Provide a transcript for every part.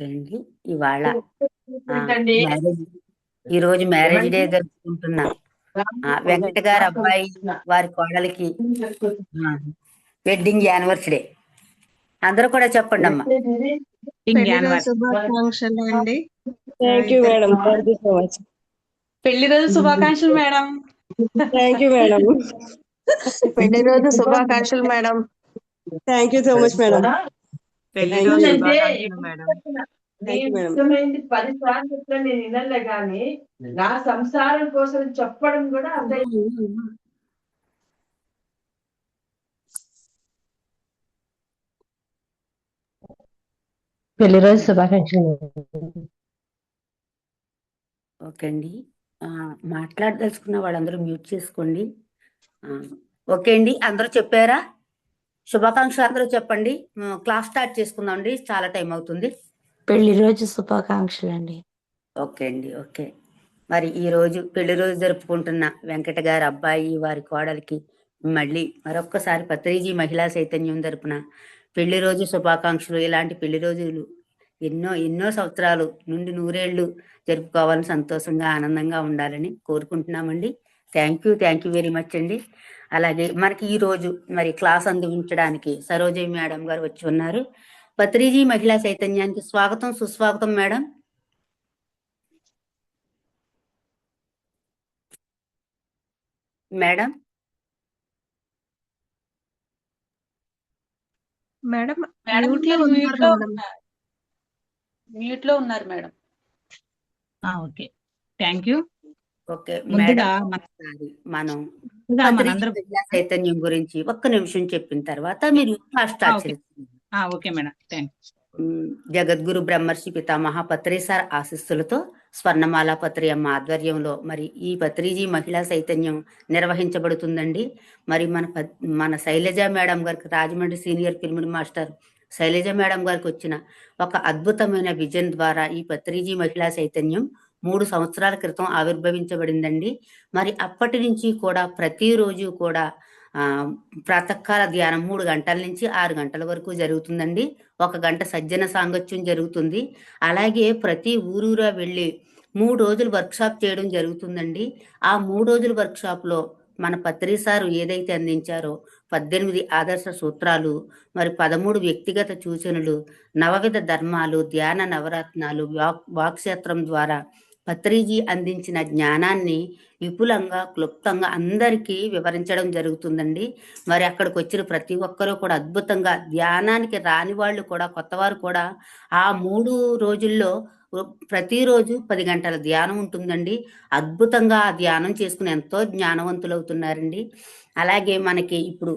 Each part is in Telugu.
ఓకే అండి. ఇవాళ ఏంటండి? మ్యారేజ్ ఈ రోజు మ్యారేజ్ డే జరుపుకుంటున్నా వెంకట గారి అబ్బాయి వారి కోడలికి వెడ్డింగ్ యానివర్సరీ. అందరూ కూడా చెప్పండి అమ్మా. పెళ్లి రోజు శుభాకాంక్షలు అండి. Thank you madam. Thank you so much. పెళ్లి రోజు శుభాకాంక్షలు మేడం. Thank you madam. పెళ్లి రోజు శుభాకాంక్షలు madam. Thank you so much madam. పెళ్లి Thank రోజు you. శుభాకాంక్షలు మేడం. Thank you, madam. ఇష్టమైంది 10 సార్లు చెప్తా నేను వినలే గాని నా సంసారం కోసం చెప్పడం కూడా అంత పెళ్లి రోజు శుభాకాంక్షలు. ఓకే అండి. మాట్లాడదలుచుకున్న వాళ్ళందరూ మ్యూట్ చేసుకోండి. ఓకే అండి, అందరూ చెప్పారా? శుభాకాంక్షలు అందరూ చెప్పండి. క్లాస్ స్టార్ట్ చేసుకుందాం అండి, చాలా టైం అవుతుంది. పెళ్లి రోజు శుభాకాంక్షలు అండి. ఓకే అండి. ఓకే, మరి ఈ రోజు పెళ్లి రోజు జరుపుకుంటున్న వెంకట గారి అబ్బాయి వారి కోడలికి మళ్ళీ మరొక్కసారి పత్రిజీ మహిళా చైతన్యం తరపున పెళ్లి రోజు శుభాకాంక్షలు. ఇలాంటి పెళ్లి రోజులు ఎన్నో ఎన్నో సంవత్సరాలు నుండి నూరేళ్లు జరుపుకోవాలని, సంతోషంగా ఆనందంగా ఉండాలని కోరుకుంటున్నామండి. థ్యాంక్ యూ వెరీ మచ్ అండి. అలాగే మనకి ఈ రోజు మరి క్లాస్ అందించడానికి సరోజయ్య మేడం గారు వచ్చి ఉన్నారు. పత్రిజీ మహిళా చైతన్యానికి స్వాగతం, సుస్వాగతం మేడం. మేడం మేడం మ్యూట్ లో ఉన్నారు madam. Okay, thank you. Okay ముందుగా మనం మనందరం చైతన్యం గురించి ఒక్క నిమిషం చెప్పిన తర్వాత మీరు స్టార్ట్ చేస్తారు. Okay madam, thanks. జగద్గురు బ్రహ్మర్షి పితామహ పత్రి సార్ ఆశీస్సులతో స్వర్ణమాల పత్రి అమ్మ ఆధ్వర్యంలో మరి ఈ పత్రిజీ మహిళా చైతన్యం నిర్వహించబడుతుందండి. మరి మన శైలజ మేడం గారికి, Rajahmundry senior pyramid master Shailaja madam గారికి వచ్చిన ఒక అద్భుతమైన విజన్ ద్వారా ఈ పత్రిజీ మహిళా చైతన్యం 3 సంవత్సరాల క్రితం ఆవిర్భవించబడిందండి. మరి అప్పటి నుంచి కూడా ప్రతిరోజు కూడా ప్రాతకాల ధ్యానం 3 గంటల నుంచి 6 గంటల వరకు జరుగుతుందండి. 1 గంట సజ్జన సాంగత్యం జరుగుతుంది. అలాగే ప్రతి ఊరూరా వెళ్ళి 3 రోజులు వర్క్షాప్ చేయడం జరుగుతుందండి. ఆ 3 రోజుల వర్క్షాప్లో మన పత్రి సారు ఏదైతే అందించారో 18 ఆదర్శ సూత్రాలు, మరి 13 వ్యక్తిగత సూచనలు, 9 ధర్మాలు, ధ్యాన నవరత్నాలు, వాక్క్షేత్రం ద్వారా పత్రిజీ అందించిన జ్ఞానాన్ని విపులంగా క్లుప్తంగా అందరికీ వివరించడం జరుగుతుందండి. మరి అక్కడికి వచ్చిన ప్రతి ఒక్కరూ కూడా అద్భుతంగా ధ్యానానికి రాని వాళ్ళు కూడా, కొత్తవారు కూడా ఆ 3 రోజుల్లో ప్రతిరోజు 10 గంటల ధ్యానం ఉంటుందండి. అద్భుతంగా ఆ ధ్యానం చేసుకుని ఎంతో జ్ఞానవంతులు అవుతున్నారండి. అలాగే మనకి ఇప్పుడు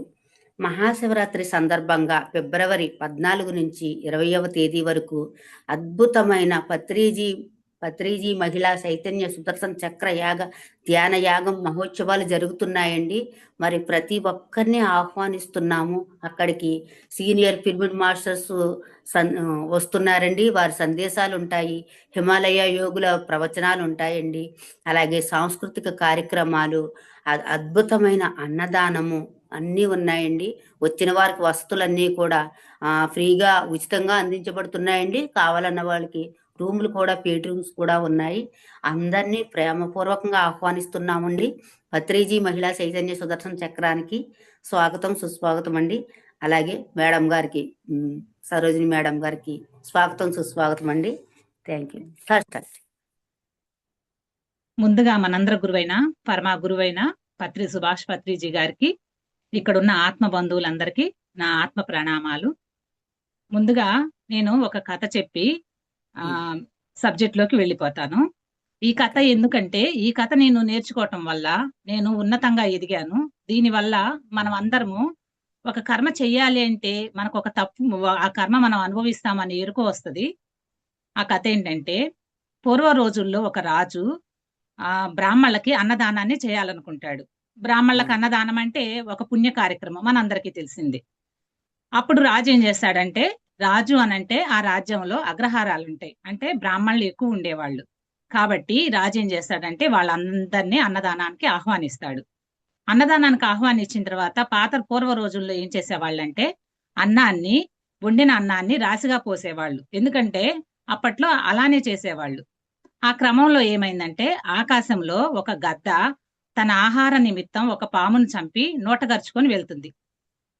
మహాశివరాత్రి సందర్భంగా ఫిబ్రవరి 14 నుంచి 20వ తేదీ వరకు అద్భుతమైన పత్రిజీ మహిళా చైతన్య సుదర్శన చక్ర యాగ ధ్యాన యాగం మహోత్సవాలు జరుగుతున్నాయండి. మరి ప్రతి ఒక్కరిని ఆహ్వానిస్తున్నాము. అక్కడికి సీనియర్ పిరమిడ్ మాస్టర్స్ వస్తున్నారండి. వారి సందేశాలు ఉంటాయి, హిమాలయ యోగుల ప్రవచనాలు ఉంటాయండి. అలాగే సాంస్కృతిక కార్యక్రమాలు, అద్భుతమైన అన్నదానము అన్నీ ఉన్నాయండి. వచ్చిన వారికి వసతులన్నీ కూడా ఫ్రీగా ఉచితంగా అందించబడుతున్నాయండి. కావాలన్న వాళ్ళకి రూములు కూడా, పేడ్ రూమ్స్ కూడా ఉన్నాయి. అందరినీ ప్రేమపూర్వకంగా ఆహ్వానిస్తున్నామండి. పత్రిజీ మహిళా చైతన్య సుదర్శన చక్రానికి స్వాగతం, సుస్వాగతం అండి. అలాగే మేడం గారికి, సరోజిని మేడం గారికి స్వాగతం, సుస్వాగతం అండి. Thank you. ముందుగా మనందర గురువైన పరమా గురువైన సుభాష్ పత్రిజీ గారికి, ఇక్కడున్న ఆత్మ బంధువులందరికీ నా ఆత్మ ప్రణామాలు. ముందుగా నేను ఒక కథ చెప్పి సబ్జెక్ట్ లోకి వెళ్ళిపోతాను. ఈ కథ ఎందుకంటే, ఈ కథ నేను నేర్చుకోవటం వల్ల నేను ఉన్నతంగా ఎదిగాను. దీనివల్ల మనం అందరము ఒక కర్మ చెయ్యాలి అంటే మనకు ఒక తప్పు, ఆ కర్మ మనం అనుభవిస్తామని ఎరుక వస్తుంది. ఆ కథ ఏంటంటే, పూర్వ రోజుల్లో ఒక రాజు బ్రాహ్మణులకి అన్నదానాన్ని చేయాలనుకుంటాడు. బ్రాహ్మణులకు అన్నదానం అంటే ఒక పుణ్య కార్యక్రమం, మనందరికీ తెలిసింది. అప్పుడు రాజు ఏం చేస్తాడంటే, రాజు అనంటే ఆ రాజ్యంలో అగ్రహారాలు ఉంటాయి, అంటే బ్రాహ్మణులు ఎక్కువ ఉండేవాళ్ళు. కాబట్టి రాజు ఏం చేస్తాడంటే వాళ్ళందరినీ అన్నదానానికి ఆహ్వానిస్తాడు. అన్నదానానికి ఆహ్వానించిన తర్వాత పూర్వ రోజుల్లో ఏం చేసేవాళ్ళంటే, వండిన అన్నాన్ని రాశిగా పోసేవాళ్ళు. ఎందుకంటే అప్పట్లో అలానే చేసేవాళ్ళు. ఆ క్రమంలో ఏమైందంటే ఆకాశంలో ఒక గద్ద తన ఆహార నిమిత్తం ఒక పామును చంపి నోటగరుచుకొని వెళ్తుంది.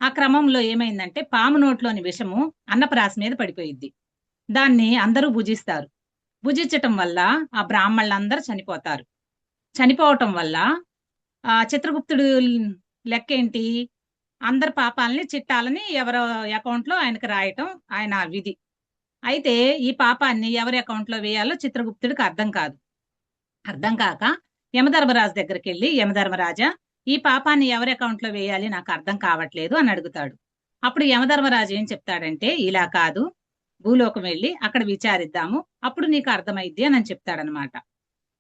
ఆ క్రమంలో ఏమైందంటే పాము నోట్లోని విషము అన్నపరాశి మీద పడిపోయిద్ది. దాన్ని అందరూ భుజిస్తారు. భుజించటం వల్ల ఆ బ్రాహ్మణులందరూ చనిపోతారు. చనిపోవటం వల్ల ఆ చిత్రగుప్తుడు లెక్క ఏంటి, అందరి పాపాలని చిట్టాలని ఎవరి అకౌంట్ లో ఆయనకు రాయటం ఆయన విధి. అయితే ఈ పాపాన్ని ఎవరి అకౌంట్ లో వేయాలో చిత్రగుప్తుడికి అర్థం కాదు. అర్థం కాక యమధర్మరాజు దగ్గరికి వెళ్ళి, యమధర్మరాజా, ఈ పాపాన్ని ఎవరి అకౌంట్ లో వేయాలి నాకు అర్థం కావట్లేదు అని అడుగుతాడు. అప్పుడు యమధర్మరాజు ఏం చెప్తాడంటే, ఇలా కాదు, భూలోకం వెళ్ళి అక్కడ విచారిద్దాము, అప్పుడు నీకు అర్థమైద్ది అని చెప్తాడనమాట.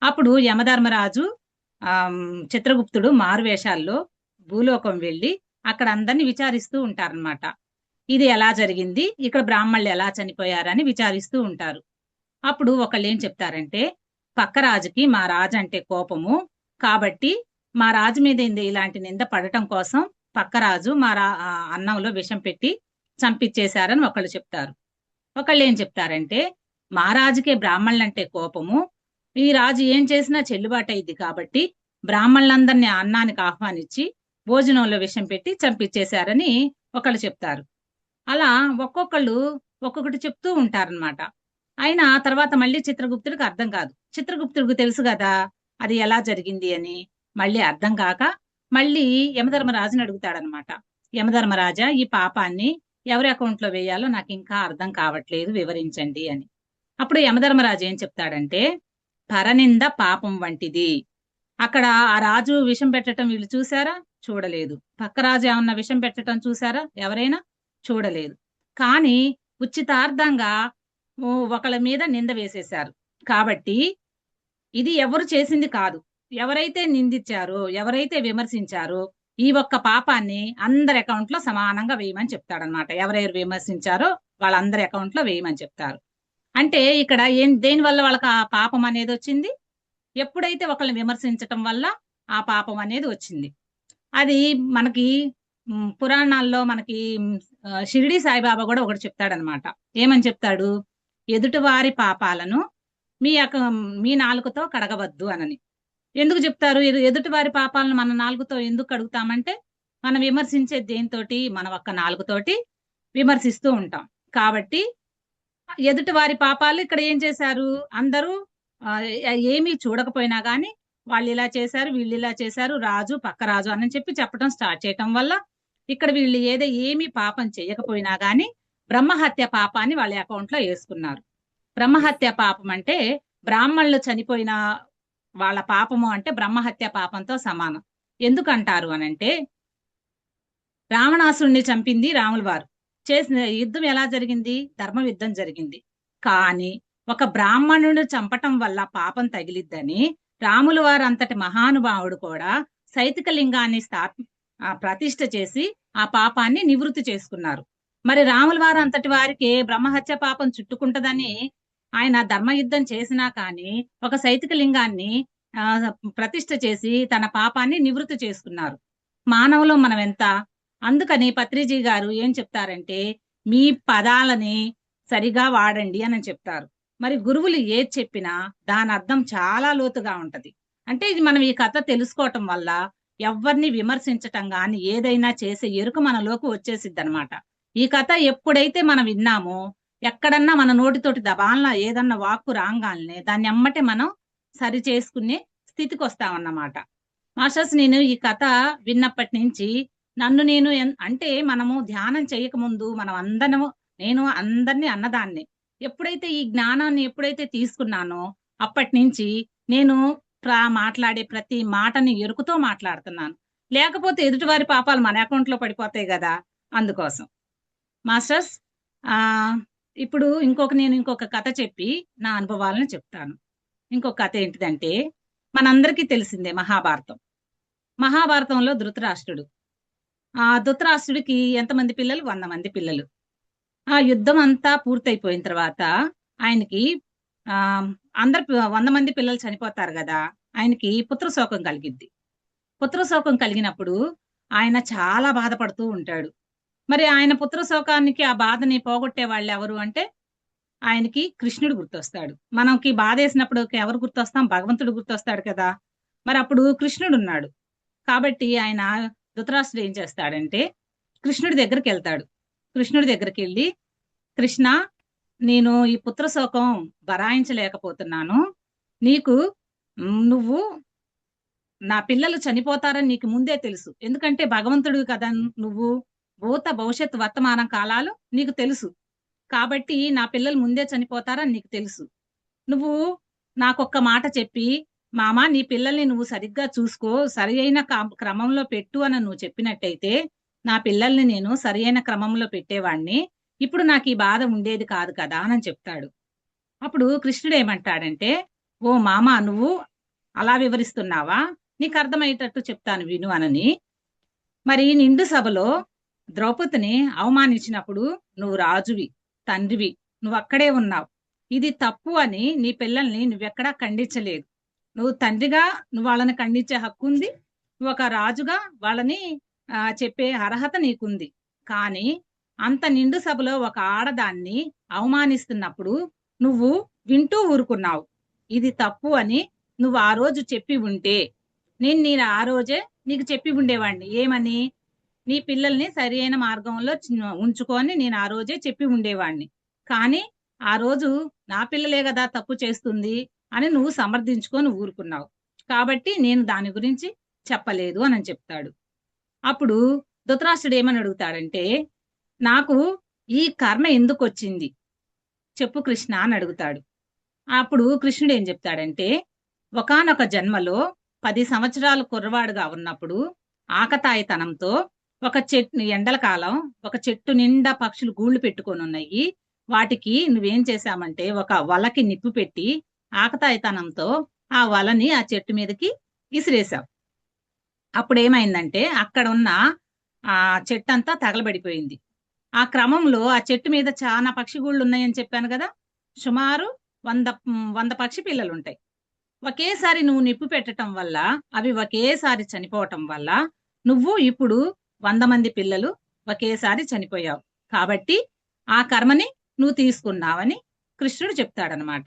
అప్పుడు యమధర్మరాజు చిత్రగుప్తుడు మారువేషాల్లో భూలోకం వెళ్ళి అక్కడ అందరిని విచారిస్తూ ఉంటారనమాట. ఇది ఎలా జరిగింది, ఇక్కడ బ్రాహ్మణులు ఎలా చనిపోయారని విచారిస్తూ ఉంటారు. అప్పుడు ఒకళ్ళు ఏం చెప్తారంటే, పక్క రాజుకి మా రాజు అంటే కోపము, కాబట్టి మా రాజు మీద ఇలాంటి నింద పడటం కోసం పక్క రాజు మా అన్నంలో విషం పెట్టి చంపించేశారని ఒకళ్ళు చెప్తారు. ఒకళ్ళు ఏం చెప్తారంటే, మా రాజుకే బ్రాహ్మణులంటే కోపము, ఈ రాజు ఏం చేసినా చెల్లుబాటు అయింది కాబట్టి బ్రాహ్మణులందరినీ అన్నానికి ఆహ్వానించి భోజనంలో విషం పెట్టి చంపించేశారని ఒకళ్ళు చెప్తారు. అలా ఒక్కొక్కళ్ళు ఒక్కొక్కటి చెప్తూ ఉంటారనమాట. అయినా తర్వాత మళ్ళీ చిత్రగుప్తుడికి అర్థం కాదు. చిత్రగుప్తుడికి తెలుసు కదా అది ఎలా జరిగింది అని. మళ్ళీ అర్థం కాక మళ్ళీ యమధర్మరాజుని అడుగుతాడనమాట. యమధర్మరాజా, ఈ పాపాన్ని ఎవరి అకౌంట్ లో వేయాలో నాకు ఇంకా అర్థం కావట్లేదు, వివరించండి అని. అప్పుడు యమధర్మరాజు ఏం చెప్తాడంటే, పరనింద పాపం వంటిది. అక్కడ ఆ రాజు విషం పెట్టడం వీళ్ళు చూసారా? చూడలేదు. పక్క రాజు ఏమన్నా విషం పెట్టడం చూసారా? ఎవరైనా చూడలేదు. కానీ ఉచితార్థంగా ఒకళ్ళ మీద నింద వేసేశారు. కాబట్టి ఇది ఎవరు చేసింది కాదు. ఎవరైతే నిందించారో, ఎవరైతే విమర్శించారో, ఈ ఒక్క పాపాన్ని అందరి అకౌంట్ లో సమానంగా వేయమని చెప్తాడనమాట. ఎవరెవరు విమర్శించారో వాళ్ళందరి అకౌంట్ లో వేయమని చెప్తారు. అంటే ఇక్కడ దేని వల్ల వాళ్ళకి ఆ పాపం అనేది వచ్చింది? ఎప్పుడైతే ఒకళ్ళని విమర్శించటం వల్ల ఆ పాపం అనేది వచ్చింది. అది మనకి పురాణాల్లో మనకి షిరిడి సాయిబాబా కూడా ఒకటి చెప్తాడనమాట. ఏమని చెప్తాడు? ఎదుటివారి పాపాలను మీ నాలుకతో కడగవద్దు అనని. ఎందుకు చెప్తారు? ఎదుటివారి పాపాలను మన నాలుగుతో ఎందుకు కడుగుతామంటే, మనం విమర్శించే దేనితోటి, మన ఒక్క నాలుగుతోటి విమర్శిస్తూ ఉంటాం. కాబట్టి ఎదుటివారి పాపాలు ఇక్కడ ఏం చేశారు, అందరూ ఏమీ చూడకపోయినా గాని వాళ్ళు ఇలా చేశారు, వీళ్ళు ఇలా చేశారు, రాజు పక్క రాజు అని చెప్పి చెప్పడం స్టార్ట్ చేయటం వల్ల ఇక్కడ వీళ్ళు ఏమీ పాపం చేయకపోయినా గాని బ్రహ్మహత్య పాపాన్ని వాళ్ళ అకౌంట్ లో వేసుకున్నారు. బ్రహ్మహత్య పాపం అంటే బ్రాహ్మణులు చనిపోయిన వాళ్ళ పాపము అంటే బ్రహ్మహత్య పాపంతో సమానం. ఎందుకంటారు అనంటే, రావణాసురుణ్ణి చంపింది రాముల వారు. చేసిన యుద్ధం ఎలా జరిగింది? ధర్మ యుద్ధం జరిగింది. కానీ ఒక బ్రాహ్మణుడు చంపటం వల్ల పాపం తగిలిద్దని రాముల వారు అంతటి మహానుభావుడు కూడా సైతిక లింగాన్ని ప్రతిష్ఠ చేసి ఆ పాపాన్ని నివృత్తి చేసుకున్నారు. మరి రాముల వారు అంతటి వారికి బ్రహ్మహత్య పాపం చుట్టుకుంటదని ఆయన ధర్మయుద్ధం చేసినా కానీ ఒక సైతిక లింగాన్ని ప్రతిష్ఠ చేసి తన పాపాన్ని నివృత్తి చేసుకున్నారు. మానవులో మనం ఎంత. అందుకని పత్రిజీ గారు ఏం చెప్తారంటే, మీ పదాలని సరిగా వాడండి అని చెప్తారు. మరి గురువులు ఏది చెప్పినా దాని అర్థం చాలా లోతుగా ఉంటది. అంటే ఇది మనం ఈ కథ తెలుసుకోవటం వల్ల ఎవరిని విమర్శించటం గాని ఏదైనా చేసే ఎరుక మనలోకి వచ్చేసిద్ది అనమాట. ఈ కథ ఎప్పుడైతే మనం విన్నామో, ఎక్కడన్నా మన నోటితోటి దబాలన ఏదన్నా వాక్కు రాగానే దాన్ని అమ్మటే మనం సరి చేసుకునే స్థితికి వస్తామన్నమాట. మాస్టర్స్, నేను ఈ కథ విన్నప్పటి నుంచి నేను అంటే మనము ధ్యానం చేయకముందు నేను అందరినీ అన్నదాన్ని. ఎప్పుడైతే ఈ జ్ఞానాన్ని ఎప్పుడైతే తీసుకున్నానో అప్పటి నుంచి నేను మాట్లాడే ప్రతి మాటని ఎరుకుతో మాట్లాడుతున్నాను. లేకపోతే ఎదుటివారి పాపాలు మన అకౌంట్ లో పడిపోతాయి కదా. అందుకోసం మాస్టర్స్, ఇప్పుడు నేను ఇంకొక కథ చెప్పి నా అనుభవాలను చెప్తాను. ఇంకొక కథ ఏంటిదంటే, మనందరికీ తెలిసిందే మహాభారతం. మహాభారతంలో ధృతరాష్ట్రుడు. ఆ ధృతరాష్ట్రుడికి ఎంతమంది పిల్లలు? 100 మంది పిల్లలు. ఆ యుద్ధం అంతా పూర్తయిపోయిన తర్వాత ఆయనకి అందరు 100 మంది పిల్లలు చనిపోతారు కదా. ఆయనకి పుత్రశోకం కలిగిద్ది. పుత్రశోకం కలిగినప్పుడు ఆయన చాలా బాధపడుతూ ఉంటాడు. మరి ఆయన పుత్రశోకానికి ఆ బాధని పోగొట్టే వాళ్ళు ఎవరు అంటే, ఆయనకి కృష్ణుడు గుర్తొస్తాడు. మనకి బాధ వేసినప్పుడు ఎవరు గుర్తొస్తాం? భగవంతుడు గుర్తొస్తాడు కదా. మరి అప్పుడు కృష్ణుడు ఉన్నాడు కాబట్టి ఆయన ధృతరాష్ట్రుడు ఏం చేస్తాడంటే కృష్ణుడి దగ్గరికి వెళ్తాడు. కృష్ణుడి దగ్గరికి వెళ్ళి, కృష్ణ, నేను ఈ పుత్ర శోకం భరాయించలేకపోతున్నాను. నీకు నువ్వు నా పిల్లలు చనిపోతారని నీకు ముందే తెలుసు. ఎందుకంటే భగవంతుడు కదా నువ్వు. భూత భవిష్యత్ వర్తమానం కాలాలు నీకు తెలుసు. కాబట్టి నా పిల్లలు ముందే చనిపోతారని నీకు తెలుసు. నువ్వు నాకొక్క మాట చెప్పి, మామ నీ పిల్లల్ని నువ్వు సరిగ్గా చూసుకో, సరి అయిన క్రమంలో పెట్టు అని నువ్వు చెప్పినట్టయితే నా పిల్లల్ని నేను సరి అయిన క్రమంలో పెట్టేవాడిని. ఇప్పుడు నాకు ఈ బాధ ఉండేది కాదు కదా అని చెప్తాడు. అప్పుడు కృష్ణుడు ఏమంటాడంటే, ఓ మామ, నువ్వు అలా వివరిస్తున్నావా? నీకు అర్థమయ్యేటట్టు చెప్తాను విను అనని. మరి నిండు సభలో ద్రౌపదిని అవమానించినప్పుడు నువ్వు రాజువి, తండ్రివి, నువ్వు అక్కడే ఉన్నావు. ఇది తప్పు అని నీ పిల్లల్ని నువ్వెక్కడా ఖండించలేదు. నువ్వు తండ్రిగా నువ్వు వాళ్ళని ఖండించే హక్కు ఉంది. నువ్వు ఒక రాజుగా వాళ్ళని చెప్పే అర్హత నీకుంది. కానీ అంత నిండు సభలో ఒక ఆడదాన్ని అవమానిస్తున్నప్పుడు నువ్వు వింటూ ఊరుకున్నావు. ఇది తప్పు అని నువ్వు ఆ రోజు చెప్పి ఉంటే నేను ఆ రోజే నీకు చెప్పి ఉండేవాడిని. ఏమని? నీ పిల్లల్ని సరి అయిన మార్గంలో ఉంచుకొని నేను ఆ రోజే చెప్పి ఉండేవాడిని. కానీ ఆ రోజు నా పిల్లలే కదా తప్పు చేస్తుంది అని నువ్వు సమర్థించుకొని ఊరుకున్నావు. కాబట్టి నేను దాని గురించి చెప్పలేదు అని చెప్తాడు. అప్పుడు ధృతరాష్ట్రుడు ఏమని అడుగుతాడంటే, నాకు ఈ కర్మ ఎందుకు వచ్చింది చెప్పు కృష్ణ అని అడుగుతాడు. అప్పుడు కృష్ణుడు ఏం చెప్తాడంటే, ఒకానొక జన్మలో 10 సంవత్సరాలు కుర్రవాడుగా ఉన్నప్పుడు ఆకతాయితనంతో ఒక చెట్టు, ఎండల కాలం, ఒక చెట్టు నిండా పక్షులు గూళ్ళు పెట్టుకొని ఉన్నాయి. వాటికి నువ్వేం చేశామంటే ఒక వలకి నిప్పు పెట్టి ఆకతాయితనంతో ఆ వలని ఆ చెట్టు మీదకి విసిరేశావు. అప్పుడేమైందంటే అక్కడ ఉన్న ఆ చెట్టంతా తగలబడిపోయింది. ఆ క్రమంలో ఆ చెట్టు మీద చాలా పక్షి గూళ్ళు ఉన్నాయని చెప్పాను కదా. సుమారు 100 పక్షి పిల్లలు ఉంటాయి. ఒకేసారి నువ్వు నిప్పు పెట్టడం వల్ల అవి ఒకేసారి చనిపోవటం వల్ల నువ్వు ఇప్పుడు 100 మంది పిల్లలు ఒకేసారి చనిపోయావు. కాబట్టి ఆ కర్మని నువ్వు తీసుకున్నావని కృష్ణుడు చెప్తాడనమాట.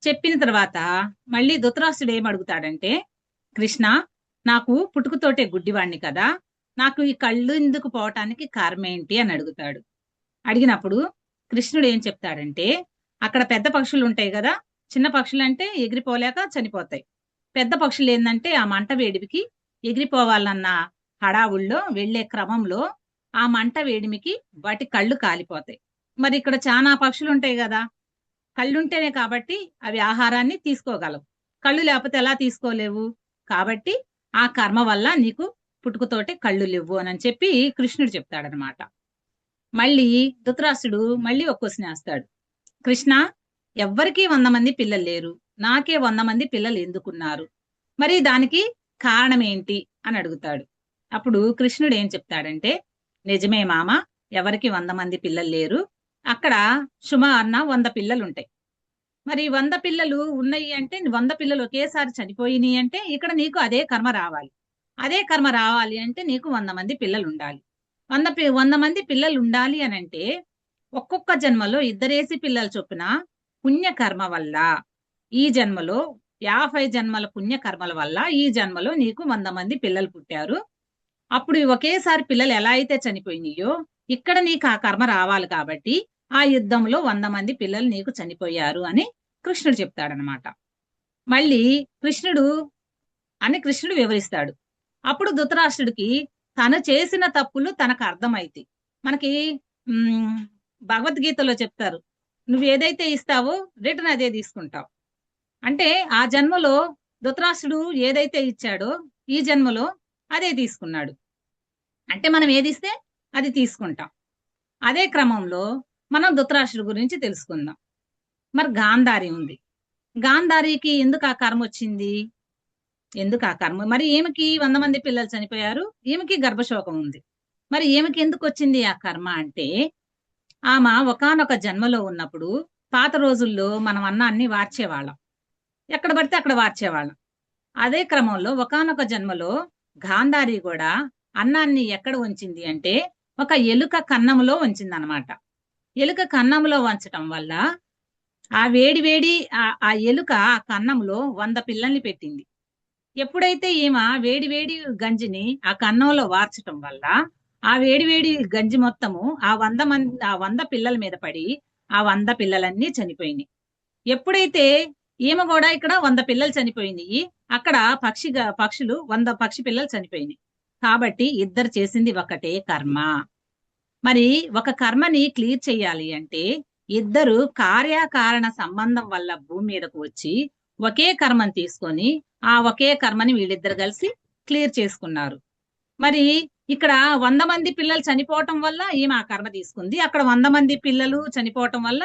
చెప్పిన తర్వాత మళ్ళీ ధృతరాష్ట్రుడు ఏమడుగుతాడంటే, కృష్ణ, నాకు పుట్టుకతోటే గుడ్డివాణ్ణి కదా, నాకు ఈ కళ్ళు ఎందుకు పోవటానికి కారణం ఏంటి అని అడుగుతాడు. అడిగినప్పుడు కృష్ణుడు ఏం చెప్తాడంటే, అక్కడ పెద్ద పక్షులు ఉంటాయి కదా, చిన్న పక్షులు అంటే ఎగిరిపోలేక చనిపోతాయి. పెద్ద పక్షులు ఏంటంటే ఆ మంట వేడిమికి ఎగిరిపోవాలన్న హడావుల్లో వెళ్లే క్రమంలో ఆ మంట వేడిమికి వాటి కళ్ళు కాలిపోతాయి. మరి ఇక్కడ చాలా పక్షులు ఉంటాయి కదా, కళ్ళుంటేనే కాబట్టి అవి ఆహారాన్ని తీసుకోగలవు. కళ్ళు లేకపోతే ఎలా తీసుకోలేవు. కాబట్టి ఆ కర్మ వల్ల నీకు పుట్టుకతోటే కళ్ళు లేవు అని చెప్పి కృష్ణుడు చెప్తాడనమాట. మళ్ళీ ధృతరాష్ట్రుడు మళ్ళీ ఒక క్వశ్చన్ వేస్తాడు. కృష్ణ, ఎవ్వరికీ 100 మంది పిల్లలు లేరు, నాకే 100 మంది పిల్లలు ఎందుకున్నారు, మరి దానికి కారణం ఏంటి అని అడుగుతాడు. అప్పుడు కృష్ణుడు ఏం చెప్తాడంటే, నిజమే మామ, ఎవరికి 100 మంది పిల్లలు లేరు. అక్కడ సుమారున 100 పిల్లలు ఉంటాయి. మరి 100 పిల్లలు ఉన్నాయి అంటే 100 పిల్లలు ఒకేసారి చనిపోయినాయి అంటే ఇక్కడ నీకు అదే కర్మ రావాలి. అదే కర్మ రావాలి అంటే నీకు 100 మంది పిల్లలు ఉండాలి. 100 మంది పిల్లలు ఉండాలి అని అంటే ఒక్కొక్క జన్మలో 2 పిల్లల చొప్పున పుణ్యకర్మ వల్ల ఈ జన్మలో 50 జన్మల పుణ్యకర్మల వల్ల ఈ జన్మలో నీకు 100 మంది పిల్లలు పుట్టారు. అప్పుడు ఒకేసారి పిల్లలు ఎలా అయితే చనిపోయినాయో ఇక్కడ నీకు ఆ కర్మ రావాలి. కాబట్టి ఆ యుద్ధంలో 100 మంది పిల్లలు నీకు చనిపోయారు అని కృష్ణుడు చెప్తాడనమాట. మళ్ళీ కృష్ణుడు వివరిస్తాడు. అప్పుడు ధృతరాష్ట్రుడికి తను చేసిన తప్పులు తనకు అర్థమైతాయి. మనకి భగవద్గీతలో చెప్తారు, నువ్వు ఏదైతే ఇస్తావో రిటర్న్ అదే తీసుకుంటావు. అంటే ఆ జన్మలో ధృతరాష్ట్రుడు ఏదైతే ఇచ్చాడో ఈ జన్మలో అదే తీసుకున్నాడు. అంటే మనం ఏది ఇస్తే అది తీసుకుంటాం. అదే క్రమంలో మనం ధృతరాష్ట్రుడి గురించి తెలుసుకుందాం. మరి గాంధారి ఉంది. గాంధారికి ఎందుకు ఆ కర్మ వచ్చింది? మరి ఈమెకి 100 మంది పిల్లలు చనిపోయారు, ఈమెకి గర్భశోకం ఉంది. మరి ఈమెకి ఎందుకు వచ్చింది ఆ కర్మ అంటే, ఆమె ఒకానొక జన్మలో ఉన్నప్పుడు పాత రోజుల్లో మనం అన్నాన్ని వార్చేవాళ్ళం, ఎక్కడ పడితే అక్కడ వార్చేవాళ్ళం. అదే క్రమంలో ఒకానొక జన్మలో గాంధారి కూడా అన్నాన్ని ఎక్కడ ఉంచింది అంటే ఒక ఎలుక కన్నంలో ఉంచింది అనమాట. ఎలుక కన్నంలో వంచటం వల్ల ఆ వేడి వేడి ఆ ఎలుక ఆ కన్నంలో 100 పిల్లల్ని పెట్టింది. ఎప్పుడైతే ఈమె వేడి వేడి గంజిని ఆ కన్నంలో వార్చటం వల్ల ఆ వేడి వేడి గంజి మొత్తము ఆ 100 పిల్లల మీద పడి ఆ 100 పిల్లలన్నీ చనిపోయినాయి. ఎప్పుడైతే ఈమె కూడా ఇక్కడ 100 పిల్లలు చనిపోయినాయి, అక్కడ పక్షులు 100 పక్షి పిల్లలు చనిపోయినాయి. కాబట్టి ఇద్దరు చేసింది ఒకటే కర్మ. మరి ఒక కర్మని క్లియర్ చేయాలి అంటే ఇద్దరు కార్యకారణ సంబంధం వల్ల భూమి మీదకు వచ్చి ఒకే కర్మని తీసుకొని ఆ ఒకే కర్మని వీళ్ళిద్దరు కలిసి క్లియర్ చేసుకున్నారు. మరి ఇక్కడ 100 మంది పిల్లలు చనిపోవటం వల్ల ఈమె ఆ కర్మ తీసుకుంది, అక్కడ 100 మంది పిల్లలు చనిపోవటం వల్ల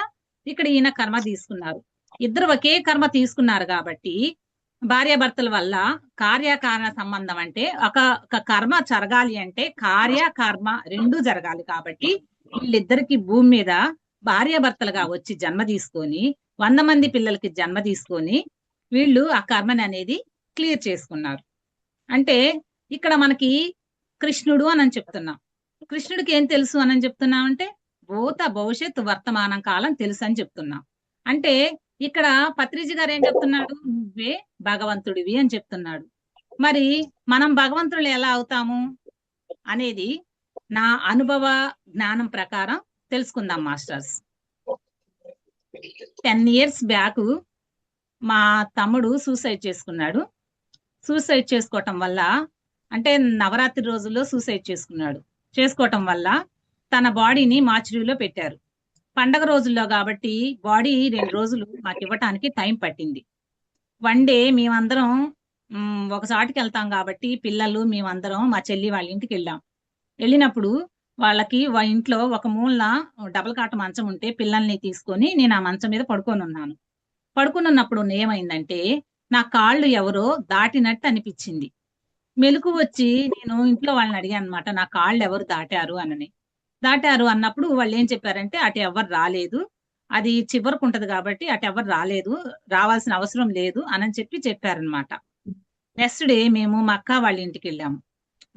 ఇక్కడ ఈయన కర్మ తీసుకున్నారు. ఇద్దరు ఒకే కర్మ తీసుకున్నారు కాబట్టి భార్యాభర్తల వల్ల కార్యకారణ సంబంధం అంటే ఒక కర్మ జరగాలి అంటే కార్యకర్మ రెండూ జరగాలి. కాబట్టి వీళ్ళిద్దరికి భూమి మీద భార్యాభర్తలుగా వచ్చి జన్మ తీసుకొని 100 మంది పిల్లలకి జన్మ తీసుకొని వీళ్ళు ఆ కర్మని అనేది క్లియర్ చేసుకున్నారు. అంటే ఇక్కడ మనకి కృష్ణుడు అని చెప్తున్నాం. కృష్ణుడికి ఏం తెలుసు అని చెప్తున్నాం అంటే భూత భవిష్యత్ వర్తమానం కాలం తెలుసు అని చెప్తున్నాం. అంటే ఇక్కడ పత్రిజీ గారు ఏం చెప్తున్నాడు, నువ్వే భగవంతుడివి అని చెప్తున్నాడు. మరి మనం భగవంతులు ఎలా అవుతాము అనేది నా అనుభవ జ్ఞానం ప్రకారం తెలుసుకుందాం మాస్టర్స్. 10 years బ్యాక్ మా తమ్ముడు సూసైడ్ చేసుకున్నాడు. సూసైడ్ చేసుకోవటం వల్ల అంటే నవరాత్రి రోజుల్లో సూసైడ్ చేసుకోవటం వల్ల తన బాడీని మార్చురీలో పెట్టారు. పండగ రోజుల్లో కాబట్టి బాడీ 2 రోజులు మాకు ఇవ్వటానికి టైం పట్టింది. 1 day మేమందరం ఒకసాటికి వెళ్తాం కాబట్టి పిల్లలు మేమందరం మా చెల్లి వాళ్ళ ఇంటికి వెళ్ళినప్పుడు వాళ్ళకి ఇంట్లో ఒక మూలన డబల్ కాట మంచం ఉంటే పిల్లల్ని తీసుకొని నేను ఆ మంచం మీద పడుకొని ఉన్నప్పుడు ఏమైందంటే నా కాళ్ళు ఎవరో దాటినట్టు అనిపించింది. మెలకు వచ్చి నేను ఇంట్లో వాళ్ళని అడిగాను అనమాట, నా కాళ్ళు ఎవరు దాటారు అన్నప్పుడు వాళ్ళు ఏం చెప్పారంటే అటు ఎవరు రాలేదు, అది చివరకు ఉంటది కాబట్టి అటు ఎవరు రాలేదు, రావాల్సిన అవసరం లేదు అని చెప్పారనమాట. నెక్స్ట్ డే మేము మా అక్క వాళ్ళ ఇంటికి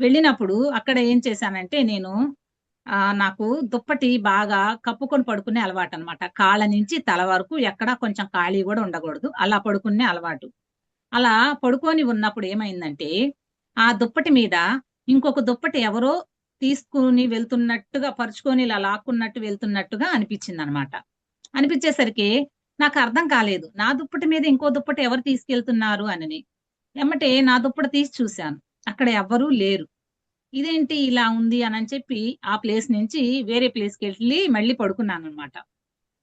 వెళ్ళినప్పుడు అక్కడ ఏం చేశానంటే నేను నాకు దుప్పటి బాగా కప్పుకొని పడుకునే అలవాటు అనమాట. కాళ్ళ నుంచి తల వరకు ఎక్కడ కొంచెం ఖాళీ కూడా ఉండకూడదు, అలా పడుకునే అలవాటు. అలా పడుకొని ఉన్నప్పుడు ఏమైందంటే ఆ దుప్పటి మీద ఇంకొక దుప్పటి ఎవరో తీసుకుని వెళ్తున్నట్టుగా పరుచుకొని ఇలా లాక్కున్నట్టు వెళ్తున్నట్టుగా అనిపించింది అనమాట. అనిపించేసరికి నాకు అర్థం కాలేదు, నా దుప్పటి మీద ఇంకో దుప్పటి ఎవరు తీసుకెళ్తున్నారు అని. ఎమ్మటే నా దుప్పటి తీసి చూశాను, అక్కడ ఎవ్వరూ లేరు. ఇదేంటి ఇలా ఉంది అని చెప్పి ఆ ప్లేస్ నుంచి వేరే ప్లేస్కి వెళ్ళి మళ్ళీ పడుకున్నాను అనమాట.